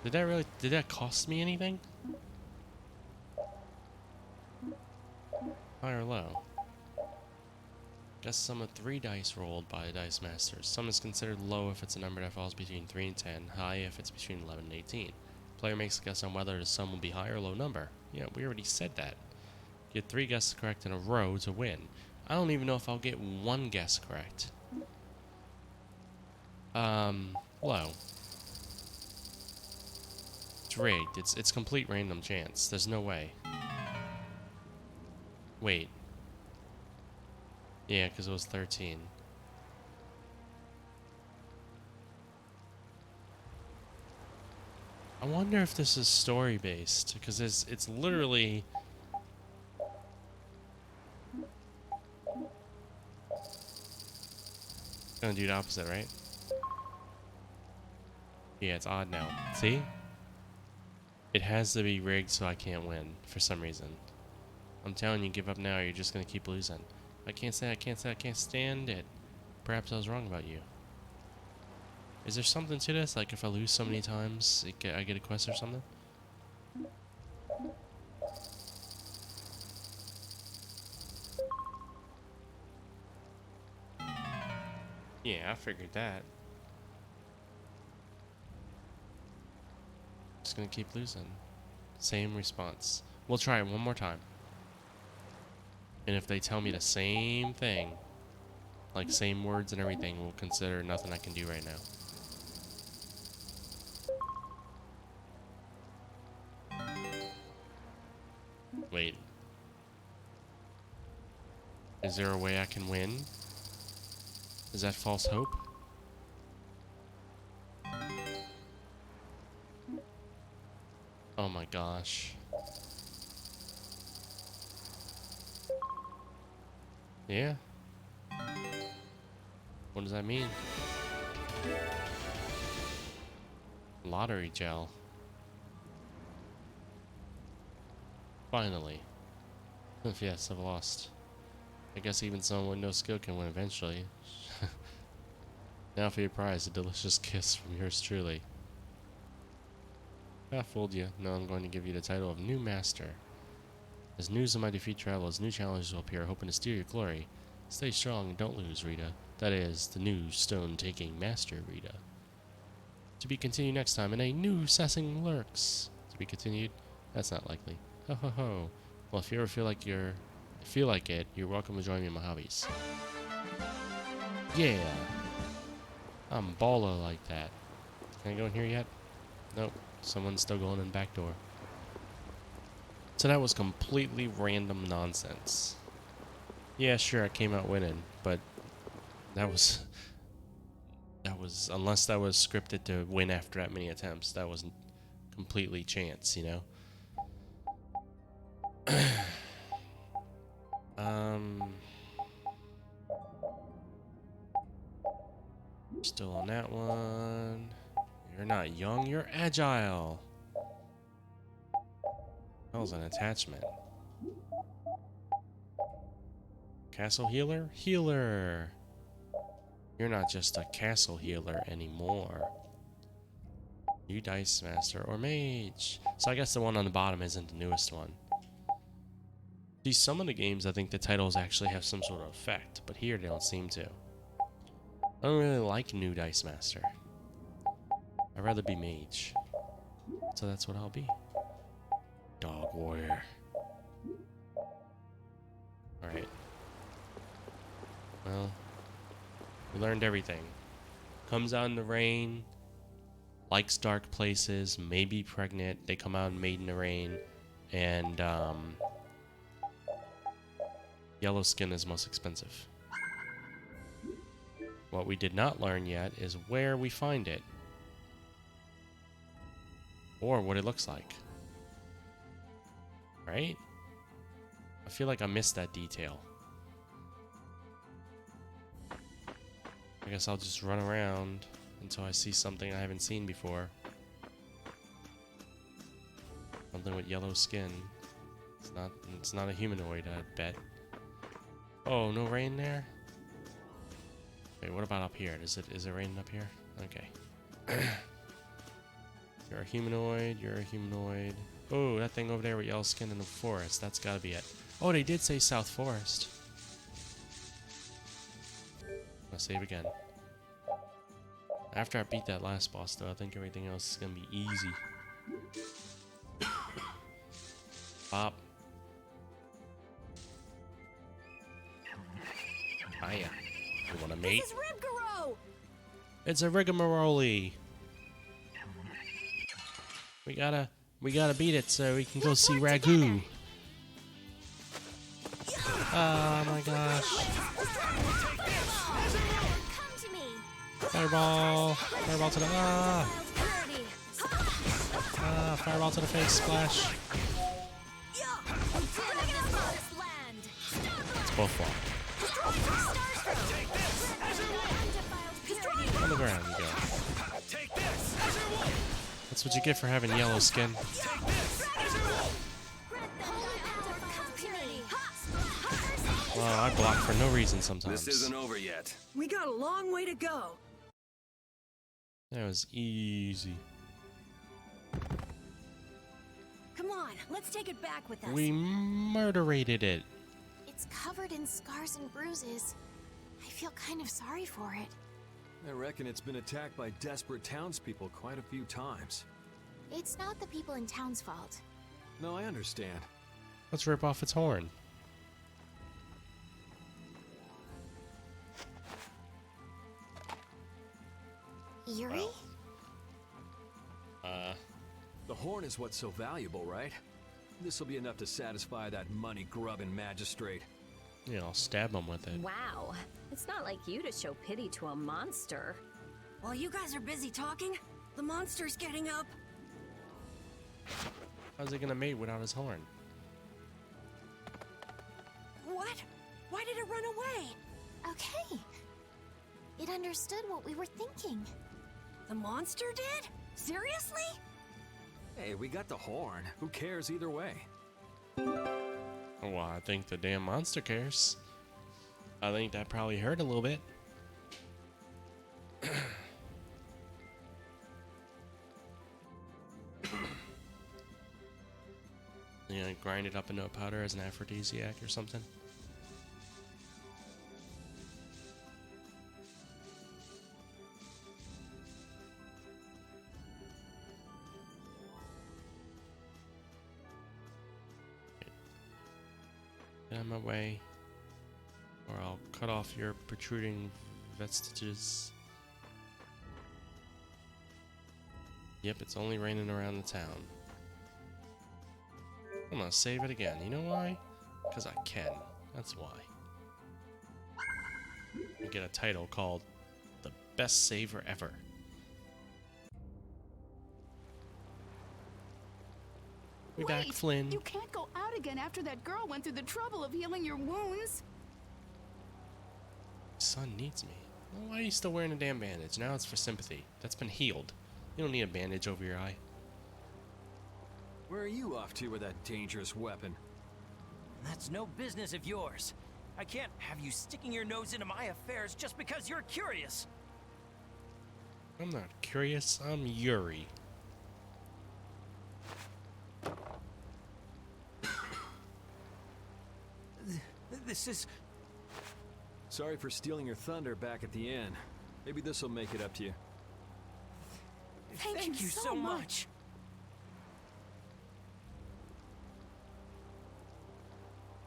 Did that cost me anything? High or low? Guess sum of 3 dice rolled by a dice master. Sum is considered low if it's a number that falls between 3 and 10. High if it's between 11 and 18. Player makes a guess on whether the sum will be high or low number. Yeah, we already said that. Get 3 guesses correct in a row to win. I don't even know if I'll get 1 guess correct. Low. It's rigged. It's complete random chance. There's no way. Wait. Yeah, because it was 13. I wonder if this is story-based, because it's literally... Gonna do the opposite, right? Yeah, it's odd now. See? It has to be rigged so I can't win, for some reason. I'm telling you, give up now, or you're just gonna keep losing. I can't stand it. Perhaps I was wrong about you. Is there something to this? Like if I lose so many times, I get a quest or something? Yeah, I figured that. Just gonna keep losing. Same response. We'll try it one more time. And if they tell me the same thing, like same words and everything, we'll consider nothing I can do right now. Wait. Is there a way I can win? Is that false hope? Oh my gosh. Yeah. What does that mean? Lottery gel. Finally. Yes, I've lost. I guess even someone with no skill can win eventually. Now for your prize, a delicious kiss from yours truly. I fooled you. Now I'm going to give you the title of New Master. As news of my defeat travels, new challenges will appear, hoping to steal your glory. Stay strong and don't lose, Rita. That is, the new stone-taking Master Rita. To be continued next time in a new Sessing Lurks. To be continued? That's not likely. Ho ho ho. Well, if you ever feel like it, you're welcome to join me in my hobbies. Yeah. I'm baller like that. Can I go in here yet? Nope. Someone's still going in the back door. So that was completely random nonsense. Yeah, sure, I came out winning, but that was unless that was scripted to win after that many attempts, that was completely chance, you know? Still on that one. You're not young, you're agile. That was an attachment. Castle healer? Healer! You're not just a castle healer anymore. You dice master or mage. So I guess the one on the bottom isn't the newest one. See, some of the games I think the titles actually have some sort of effect, but here they don't seem to. I don't really like new dice master. I'd rather be mage. So that's what I'll be. Dog warrior. Alright. Well, we learned everything. Comes out in the rain, likes dark places, may be pregnant, they come out and made in the rain, And yellow skin is most expensive. What we did not learn yet is where we find it. Or what it looks like. Right? I feel like I missed that detail. I guess I'll just run around until I see something I haven't seen before. Something with yellow skin. It's not a humanoid, I bet. Oh, no rain there? Wait, what about up here? Is it raining up here? Okay. You're a humanoid, you're a humanoid. Oh, that thing over there with yellow skin in the forest. That's gotta be it. Oh, they did say South Forest. I'll save again. After I beat that last boss, though, I think everything else is gonna be easy. Pop. Hiya. You wanna mate? This is Ribgaro! It's a rigmarole. We gotta beat it so we can go see Ragu. Oh my gosh. Fireball. Fireball to the fireball to the face, splash. It's both flop. On the ground you go. That's what you get for having yellow skin. Well, I block for no reason sometimes. This isn't over yet. We got a long way to go. That was easy. Come on, let's take it back with us. We murderated it. It's covered in scars and bruises. I feel kind of sorry for it. I reckon it's been attacked by desperate townspeople quite a few times. It's not the people in town's fault. No, I understand. Let's rip off its horn. Yuri? The horn is what's so valuable, right? This'll be enough to satisfy that money-grubbing magistrate. Yeah, I'll stab him with it. Wow. It's not like you to show pity to a monster. While you guys are busy talking, the monster's getting up. How's he gonna mate without his horn? What? Why did it run away? Okay. It understood what we were thinking. The monster did? Seriously? Hey, we got the horn. Who cares either way? Well, I think the damn monster cares. I think that probably hurt a little bit. You know, grind it up into a powder as an aphrodisiac or something. Get out of my way, or I'll cut off your protruding vestiges. Yep, it's only raining around the town. I'm gonna save it again. You know why? Because I can. That's why. I get a title called The Best Saver Ever. We back, Flynn. You can't go out again after that girl went through the trouble of healing your wounds. Son needs me. Well, why are you still wearing a damn bandage? Now it's for sympathy. That's been healed. You don't need a bandage over your eye. Where are you off to with that dangerous weapon? That's no business of yours. I can't have you sticking your nose into my affairs just because you're curious. I'm not curious. I'm Yuri. This is... Sorry for stealing your thunder back at the end. Maybe this'll make it up to you. Thank you so much.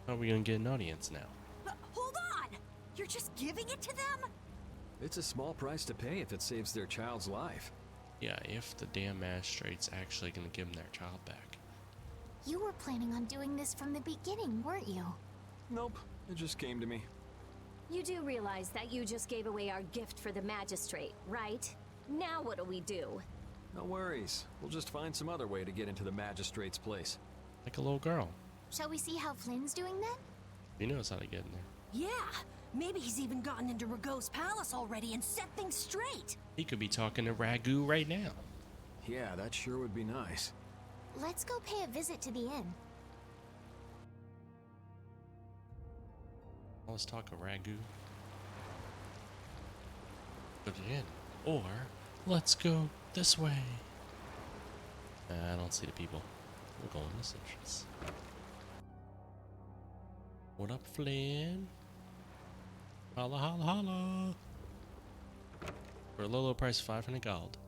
How are we gonna get an audience now? But hold on! You're just giving it to them? It's a small price to pay if it saves their child's life. Yeah, if the damn magistrate's actually gonna give them their child back. You were planning on doing this from the beginning, weren't you? Nope, it just came to me. You do realize that you just gave away our gift for the magistrate, right? Now what'll we do? No worries. We'll just find some other way to get into the magistrate's place. Like a little girl. Shall we see how Flynn's doing then? He knows how to get in there. Yeah, maybe he's even gotten into Rago's palace already and set things straight. He could be talking to Ragu right now. Yeah, that sure would be nice. Let's go pay a visit to the inn. Let's talk to Ragu. Go to the inn. Or, let's go this way. I don't see the people. We're going this entrance. What up, Flynn? Holla, holla, holla. For a low, low price of 500 gold,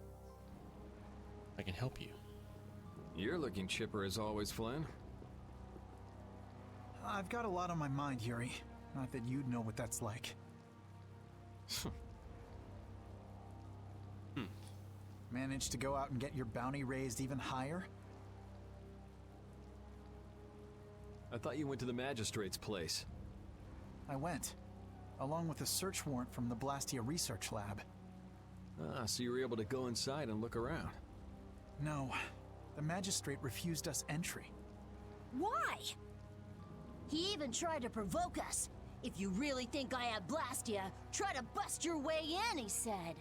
I can help you. You're looking chipper as always, Flynn. I've got a lot on my mind, Yuri. Not that you'd know what that's like. Managed to go out and get your bounty raised even higher? I thought you went to the magistrate's place. I went, along with a search warrant from the Blastia Research Lab. Ah, so you were able to go inside and look around. No, the magistrate refused us entry. Why? He even tried to provoke us. If you really think I have Blastia, try to bust your way in, he said.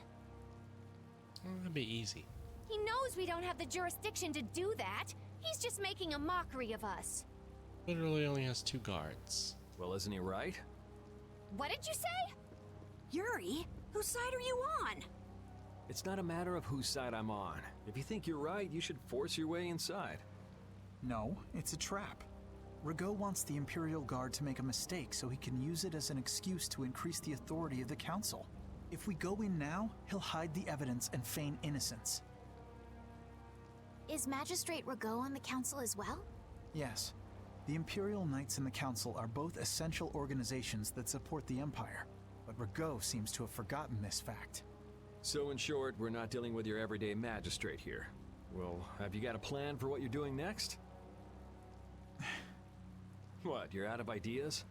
That'd be easy. He knows we don't have the jurisdiction to do that. He's just making a mockery of us. Literally only has 2 guards. Well, isn't he right? What did you say? Yuri, whose side are you on? It's not a matter of whose side I'm on. If you think you're right, you should force your way inside. No, it's a trap. Rago wants the Imperial Guard to make a mistake so he can use it as an excuse to increase the authority of the Council. If we go in now, he'll hide the evidence and feign innocence. Is Magistrate Rago on the Council as well? Yes. The Imperial Knights and the Council are both essential organizations that support the Empire, but Rago seems to have forgotten this fact. So in short, we're not dealing with your everyday magistrate here. Well, have you got a plan for what you're doing next? What, you're out of ideas?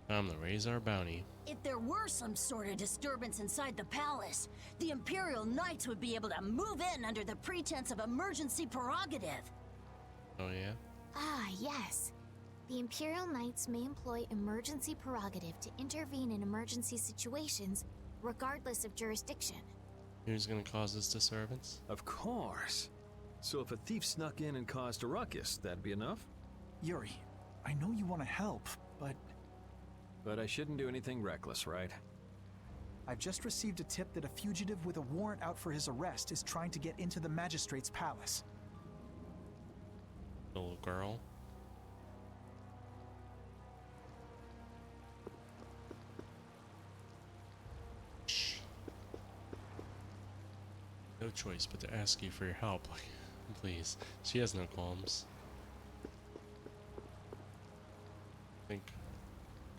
Time to raise our bounty. If there were some sort of disturbance inside the palace, the Imperial Knights would be able to move in under the pretense of emergency prerogative. Oh yeah? Ah, yes. The Imperial Knights may employ emergency prerogative to intervene in emergency situations, regardless of jurisdiction. Who's gonna cause this disturbance? Of course. So if a thief snuck in and caused a ruckus, that'd be enough? Yuri, I know you want to help, but... But I shouldn't do anything reckless, right? I've just received a tip that a fugitive with a warrant out for his arrest is trying to get into the magistrate's palace. Little girl. Shh. No choice but to ask you for your help. Please. She has no qualms.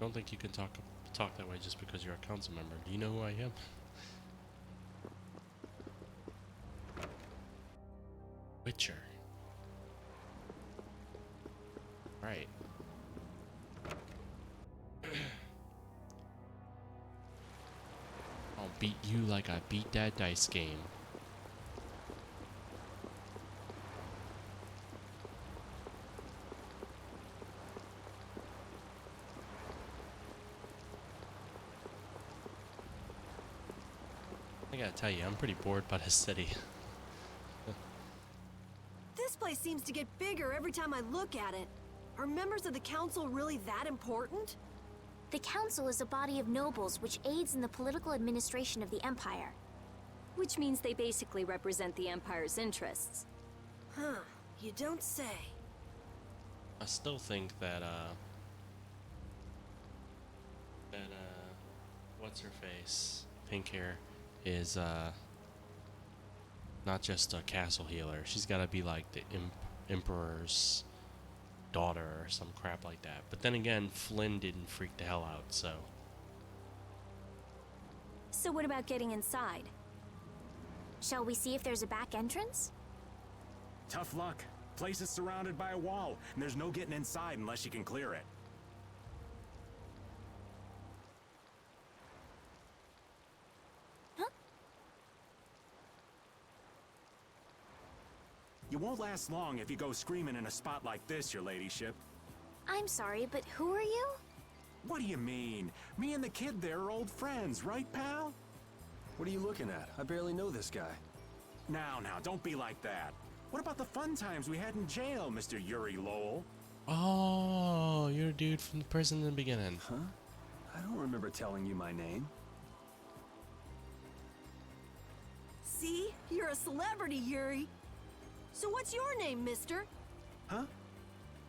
Don't think you can talk that way just because you're a council member. Do you know who I am? Witcher. Right. I'll beat you like I beat that dice game. I gotta tell you, I'm pretty bored by this city. This place seems to get bigger every time I look at it. Are members of the council really that important? The Council is a body of nobles which aids in the political administration of the Empire. Which means they basically represent the Empire's interests. Huh, you don't say. I still think that, what's her face? Pink hair is, not just a castle healer. She's gotta be like the Emperor's daughter or some crap like that. But then again, Flynn didn't freak the hell out, so. So what about getting inside? Shall we see if there's a back entrance? Tough luck. Place is surrounded by a wall, and there's no getting inside unless you can clear it. You won't last long if you go screaming in a spot like this, your ladyship. I'm sorry, but who are you? What do you mean? Me and the kid there are old friends, right, pal? What are you looking at? I barely know this guy. Now, don't be like that. What about the fun times we had in jail, Mr. Yuri Lowell? Oh, you're a dude from the prison in the beginning. Huh? I don't remember telling you my name. See? You're a celebrity, Yuri. So what's your name, mister? Huh?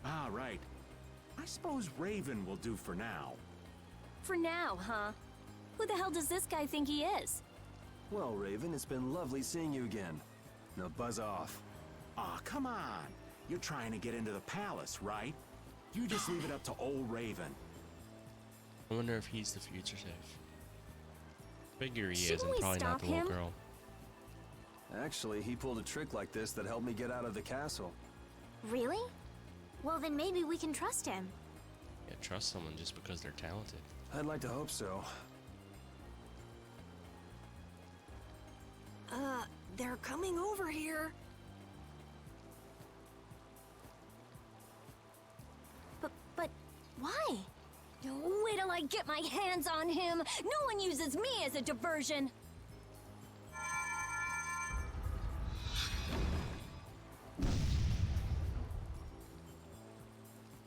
Ah, right. I suppose Raven will do for now. For now, huh? Who the hell does this guy think he is? Well, Raven, it's been lovely seeing you again. Now buzz off. Aw, come on. You're trying to get into the palace, right? You just leave it up to old Raven. I wonder if he's the fugitive. Figure he is, Shouldn't and we probably not stop the little him? girl. Actually, he pulled a trick like this that helped me get out of the castle. Really? Well, then maybe we can trust him. Yeah, trust someone just because they're talented. I'd like to hope so. They're coming over here. But why? Wait till I get my hands on him. No one uses me as a diversion.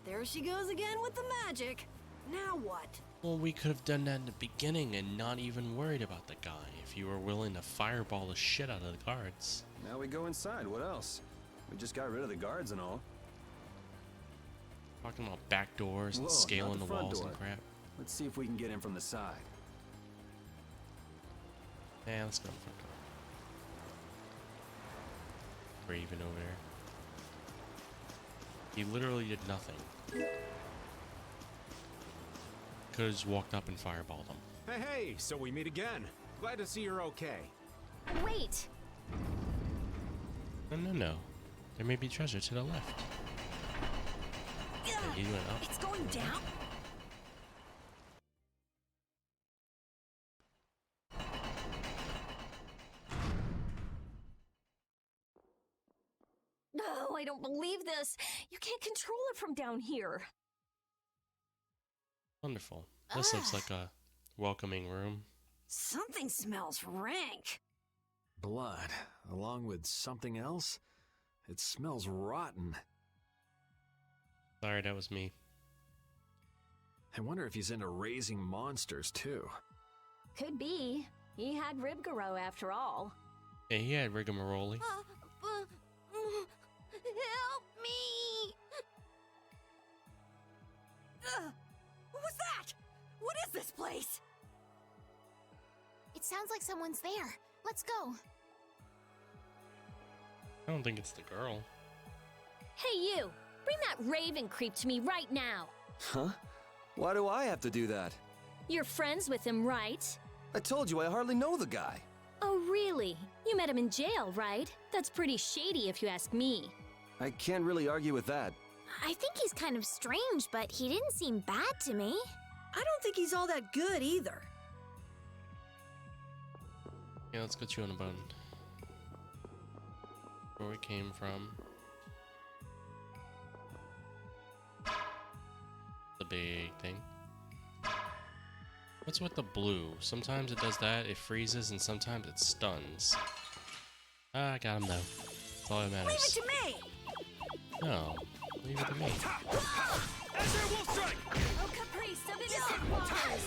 There she goes again with the magic. Now what? Well, we could have done that in the beginning and not even worried about the guy if you were willing to fireball the shit out of the guards. Now we go inside. What else? We just got rid of the guards and all. Talking about back doors and Whoa, scaling not the walls door. and crap. Let's see if we can get in from the side. Yeah, let's go in the front door. Raven over there. He literally did nothing. Could have just walked up and fireballed him. Hey, so we meet again. Glad to see you're okay. Wait! No. There may be treasure to the left. And he went up. It's going down? No, I don't believe this. You can't control it from down here. Wonderful. This looks like a welcoming room. Something smells rank. Blood, along with something else? It smells rotten. Sorry, that was me. I wonder if he's into raising monsters, too. Could be. He had Ribgaro after all. Yeah, he had rigmarole. Help me! What was that? What is this place? It sounds like someone's there. Let's go. I don't think it's the girl. Hey, you! Bring that Raven creep to me right now! Huh? Why do I have to do that? You're friends with him, right? I told you I hardly know the guy. Oh, really? You met him in jail, right? That's pretty shady if you ask me. I can't really argue with that. I think he's kind of strange, but he didn't seem bad to me. I don't think he's all that good either. Yeah, let's get you on a bone. Where we came from. The big thing. What's with the blue? Sometimes it does that, it freezes, and sometimes it stuns. Ah, I got him though. That's all that matters. Leave it to me! No, leave it to me. Azure Wolf Strike! Oh, Caprice of innocent waters!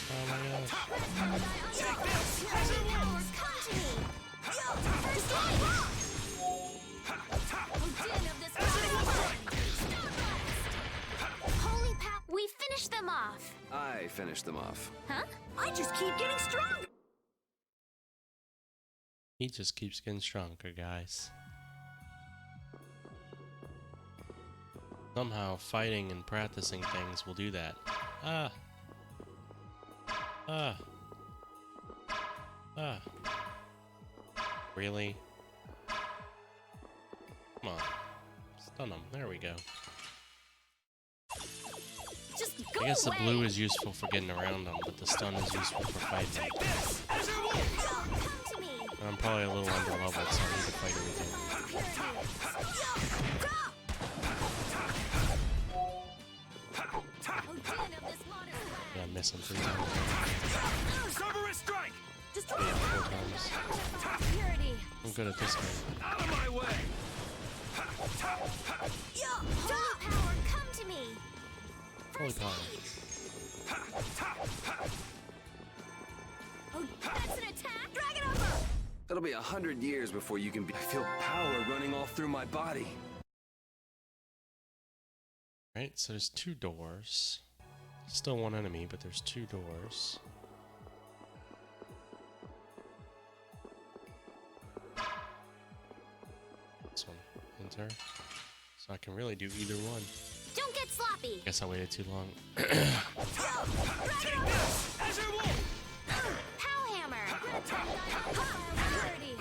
Oh my gosh. Take this! Azure Wolf! Come to me! First light! Din of this Holy pap! We finished them off! I finished them off. Huh? I just keep getting stronger! He just keeps getting stronger, guys. Somehow fighting and practicing things will do that. Ah. Ah. Ah. Really? Come on. Stun them. There we go. Just go I guess the away. blue is useful for getting around them, but the stun is useful for fighting. And I'm probably a little under leveled, so I need to fight everything. Yeah, I miss him 3 times. Cerberus strike! Yeah, 4 times. I'm good at this game. Out of my way! Holy power, come to me. Holy power. Oh, that's an attack. Drag it over. It'll be 100 years before you can be. I feel power running all through my body. Right, so there's 2 doors. Still 1 enemy, but there's 2 doors. This one, enter. So I can really do either one. Don't get sloppy. Guess I waited too long. Take this, Azure Wolf. Pow hammer. Priority.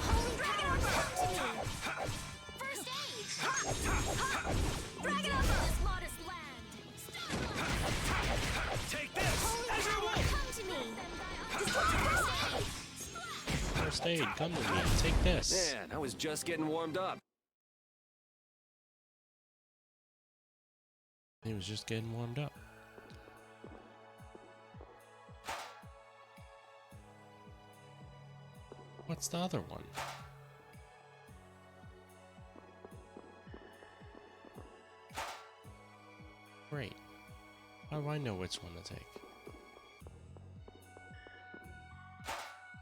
Holy dragon over to me. First aid. Dragon over this modest land. Take this, Holy Azure power, Wolf. come to me. Destroy first aid. First aid, come to me. Take this. Man, I was just getting warmed up. He was just getting warmed up. What's the other one? Great. How do I know which one to take?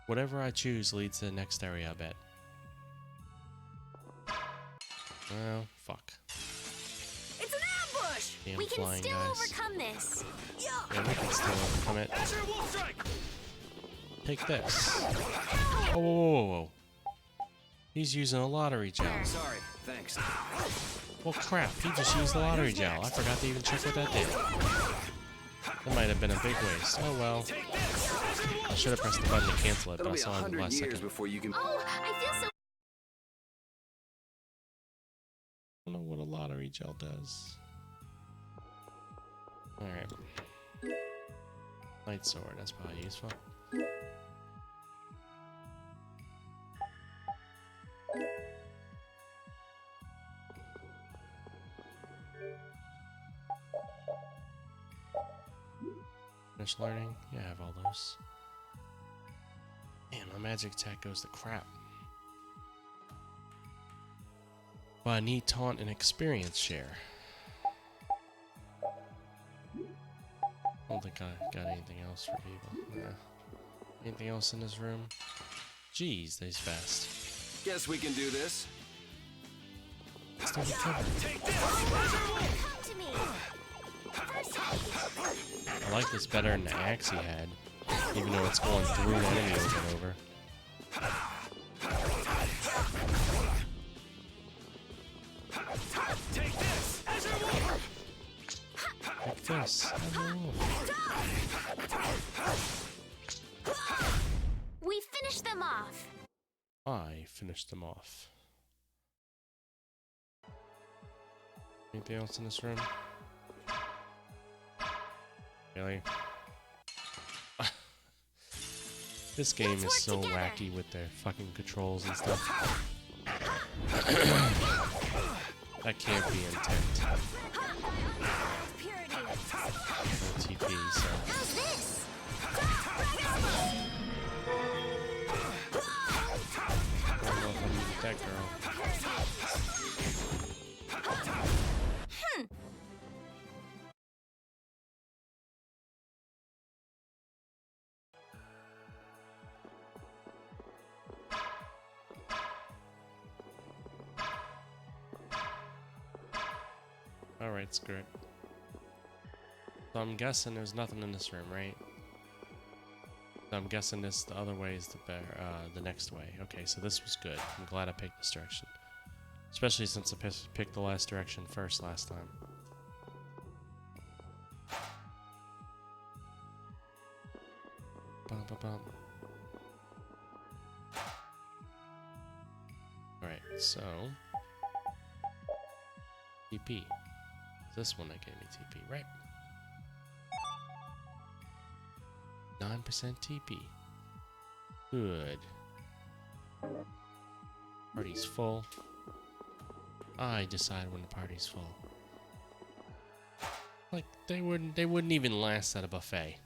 Whatever I choose leads to the next area, I bet. Well, fuck. It's an ambush. Damn We can flying still guys. overcome this. Yeah, we can still overcome it. Azure Wolf strike! Take this. Oh, whoa, whoa, whoa. He's using a lottery gel. Sorry, thanks. Well, crap. He just used the lottery gel. I forgot to even check what that did. That might have been a big waste. Oh, well. I should have pressed the button to cancel it, but It'll I be saw it in the 100 last years second. before you can. Oh, I feel so. I don't know what a lottery gel does. Alright. Light sword, that's probably useful. Finish learning? Yeah, I have all those. Man, my magic attack goes to crap. But I need taunt and experience share. I don't think I got anything else for people. Nah. Anything else in this room? Jeez, they's fast. Guess we can do this. Still recovered. Come to me. I like this better than the axe he had, even though it's going through the enemy over and over. Take this, Azure Wolf. Take this. We finished them off. I finished them off. Anything else in this room? Really? This game is so wacky with their fucking controls and stuff. That can't be intent. No TP, so. How's this? I don't know if I'm with that girl. Alright, screw it. So I'm guessing there's nothing in this room, right? So I'm guessing this the other way is the next way. Okay, so this was good. I'm glad I picked this direction. Especially since I picked the last direction first last time. Bum, bum, bum. so TP. This one that gave me TP, right? 9% TP. Good. Party's full. I decide when the party's full. Like they wouldn't even last at a buffet.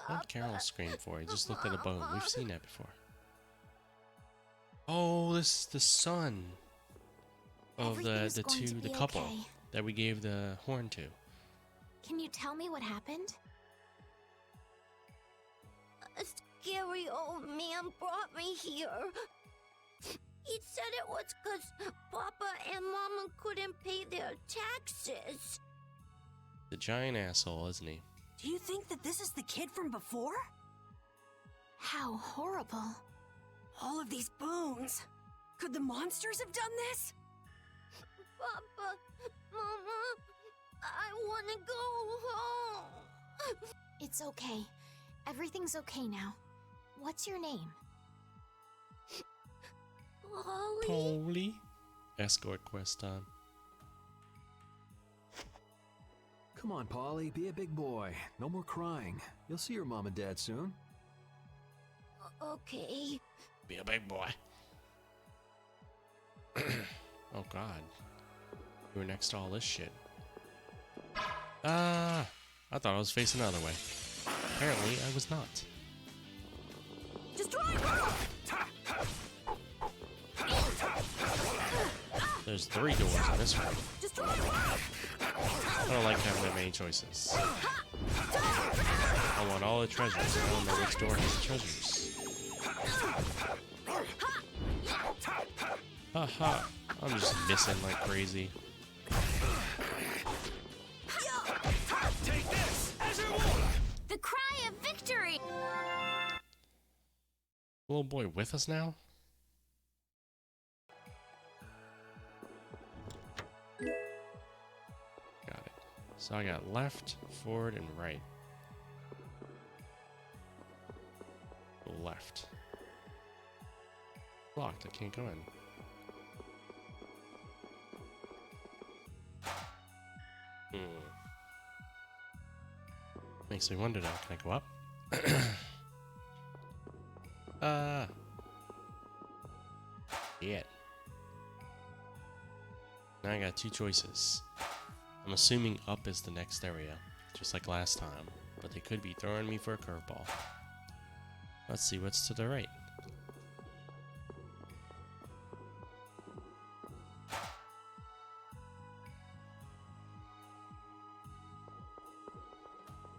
What did Carol scream for? He just looked at a bone. We've seen that before. Oh, this is the son of the couple that we gave the horn to. Can you tell me what happened? A scary old man brought me here. He said it was because Papa and Mama couldn't pay their taxes. The giant asshole, isn't he? Do you think that this is the kid from before? How horrible. All of these bones. Could the monsters have done this? Papa, Mama, I want to go home. It's okay. Everything's okay now. What's your name? Polly. Polly. Escort quest time. Come on, Polly, be a big boy. No more crying. You'll see your mom and dad soon. Okay. Be a big boy. Oh God. You were next to all this shit. I thought I was facing the other way. Apparently, I was not. Destroy her! There's 3 doors in this room. Destroy her! I don't like having that many choices. I want all the treasures. I don't know which door has the treasures. Haha. I'm just missing like crazy. Take this! The cry of victory! Little boy with us now? Got it. So I got left, forward, and right. Left. Blocked. I can't go in. Makes me wonder now. Can I go up? Yeah. Now I got 2 choices. I'm assuming up is the next area, just like last time, but they could be throwing me for a curveball. Let's see what's to the right.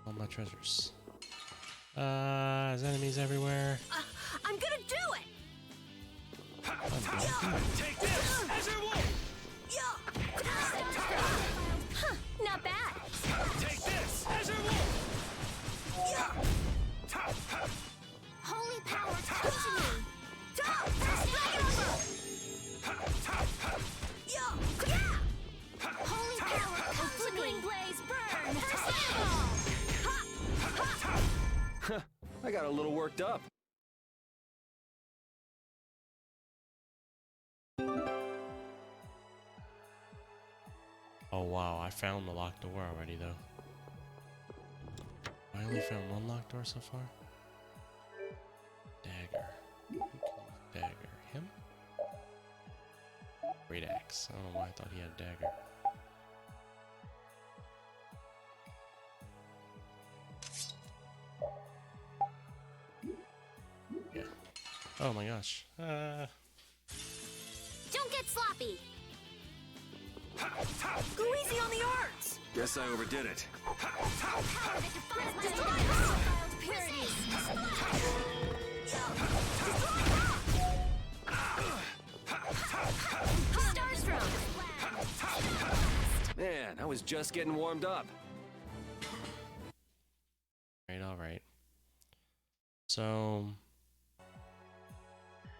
All my treasures. There's enemies everywhere. I'm gonna do it! Take this! Azure Wolf! Huh, not bad. Take this! Azure Wolf! Holy power, come to me! Holy power, come to me! Blaze, burn! I got a little worked up. Oh wow, I found the locked door already though. I only found 1 locked door so far. Dagger. Who can use dagger? Him? Great axe. I don't know why I thought he had a dagger. Yeah. Oh my gosh. Don't get sloppy! Go easy on the arts! Guess I overdid it. Power that defies purity! Starstruck! Man, I was just getting warmed up. Alright. So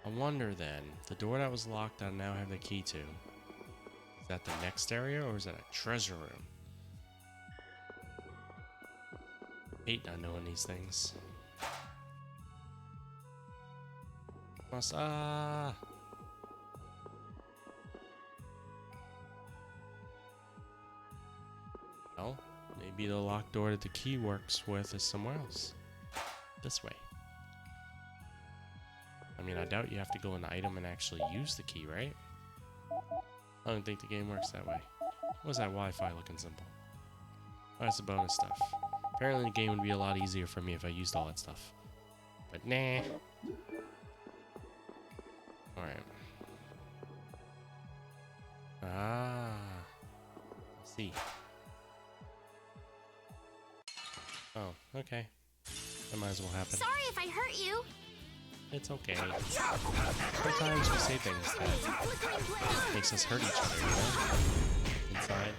I wonder then, the door that was locked I now have the key to. Is that the next area or is that a treasure room? Hate not knowing these things. Well, maybe the locked door that the key works with is somewhere else. This way. I mean, I doubt you have to go in the item and actually use the key, right? I don't think the game works that way. What's that Wi-Fi looking symbol? Oh, that's the bonus stuff. Apparently the game would be a lot easier for me if I used all that stuff. But nah. Alright. Ah. I see. Oh, okay. That might as well happen. Sorry if I hurt you. It's okay. Sometimes we say things that makes us hurt each other, you know? Inside.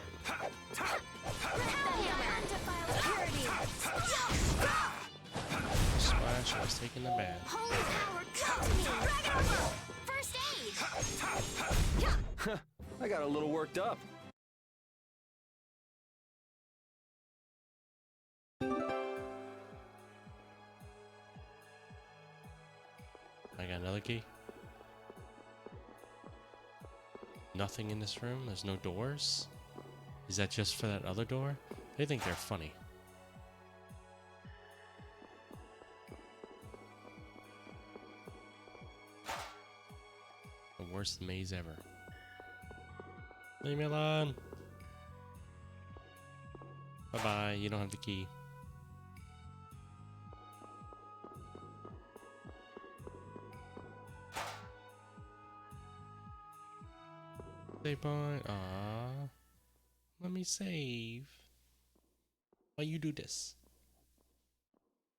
Splash, I was taking the bad. Holy power, come to me! First aid! I got a little worked up. I got another key. Nothing in this room? There's no doors? Is that just for that other door? They think they're funny. The worst maze ever. Leave me alone. Bye-bye, you don't have the key. Save point. Aww. Let me save. Why you do this?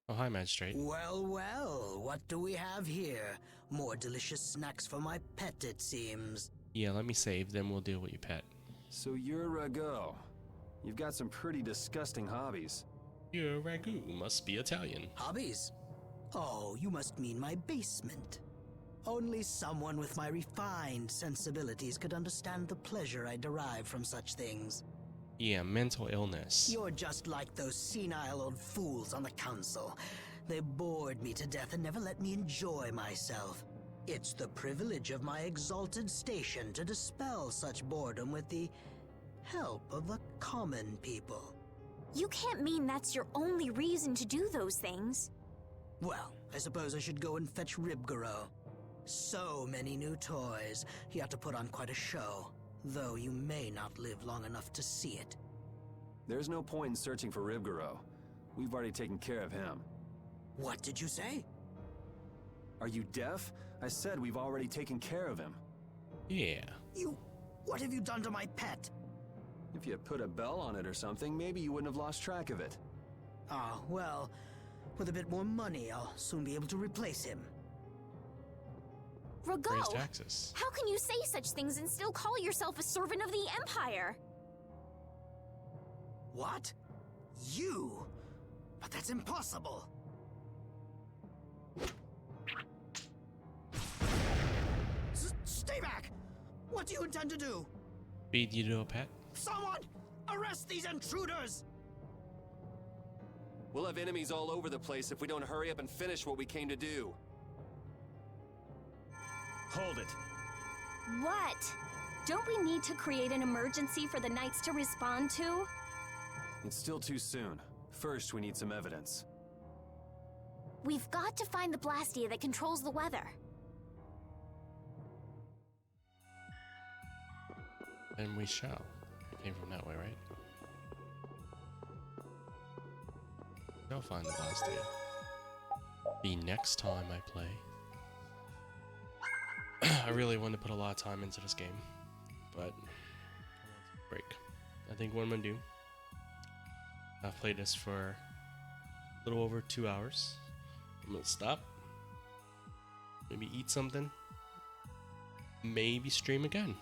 Oh, hi, Magistrate. Well, well, what do we have here? More delicious snacks for my pet, it seems. Yeah, let me save, then we'll deal with your pet. So you're Rago. You've got some pretty disgusting hobbies. Your ragu must be Italian. Hobbies? Oh, you must mean my basement. Only someone with my refined sensibilities could understand the pleasure I derive from such things. Yeah, mental illness. You're just like those senile old fools on the council. They bored me to death and never let me enjoy myself. It's the privilege of my exalted station to dispel such boredom with the help of the common people. You can't mean that's your only reason to do those things. Well, I suppose I should go and fetch Ribgaro. So many new toys. You have to put on quite a show, though you may not live long enough to see it. There's no point in searching for Ribgaro. We've already taken care of him. What did you say? Are you deaf? I said we've already taken care of him. Yeah. What have you done to my pet? If you put a bell on it or something, maybe you wouldn't have lost track of it. Ah, well, with a bit more money, I'll soon be able to replace him. Rago, Raise taxes. How can you say such things and still call yourself a servant of the Empire? What? You? But that's impossible. Stay back! What do you intend to do? Feed you to a pet? Someone! Arrest these intruders! We'll have enemies all over the place if we don't hurry up and finish what we came to do. Hold it. What? Don't we need to create an emergency for the Knights to respond to? It's still too soon. First, we need some evidence. We've got to find the Blastia that controls the weather. And we shall. It came from that way, right? I'll find the Blastia. The next time I play. I really want to put a lot of time into this game, but I want to break. I think what I'm gonna do. I've played this for a little over 2 hours. I'm gonna stop. Maybe eat something. Maybe stream again.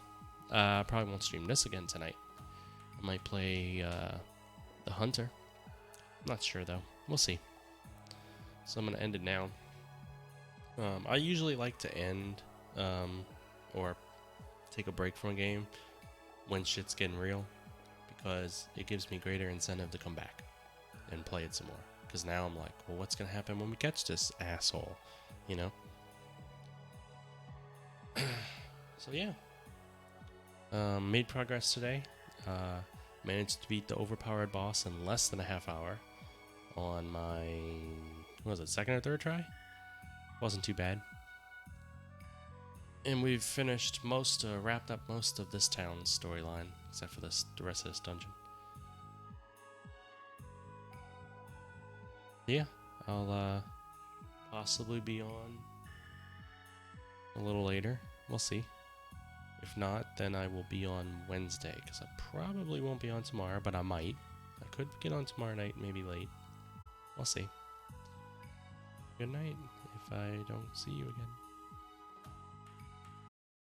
Probably won't stream this again tonight. I might play the Hunter. I'm not sure though. We'll see. So I'm gonna end it now. I usually like to end or take a break from a game when shit's getting real, because it gives me greater incentive to come back and play it some more. Because now I'm like, well, what's gonna happen when we catch this asshole? You know? So yeah. Made progress today. Managed to beat the overpowered boss in less than a half hour on my, what was it, second or third try? Wasn't too bad. And we've finished wrapped up most of this town's storyline, except for the rest of this dungeon. Yeah, I'll possibly be on a little later. We'll see. If not, then I will be on Wednesday, because I probably won't be on tomorrow, but I might. I could get on tomorrow night, maybe late. We'll see. Good night, if I don't see you again.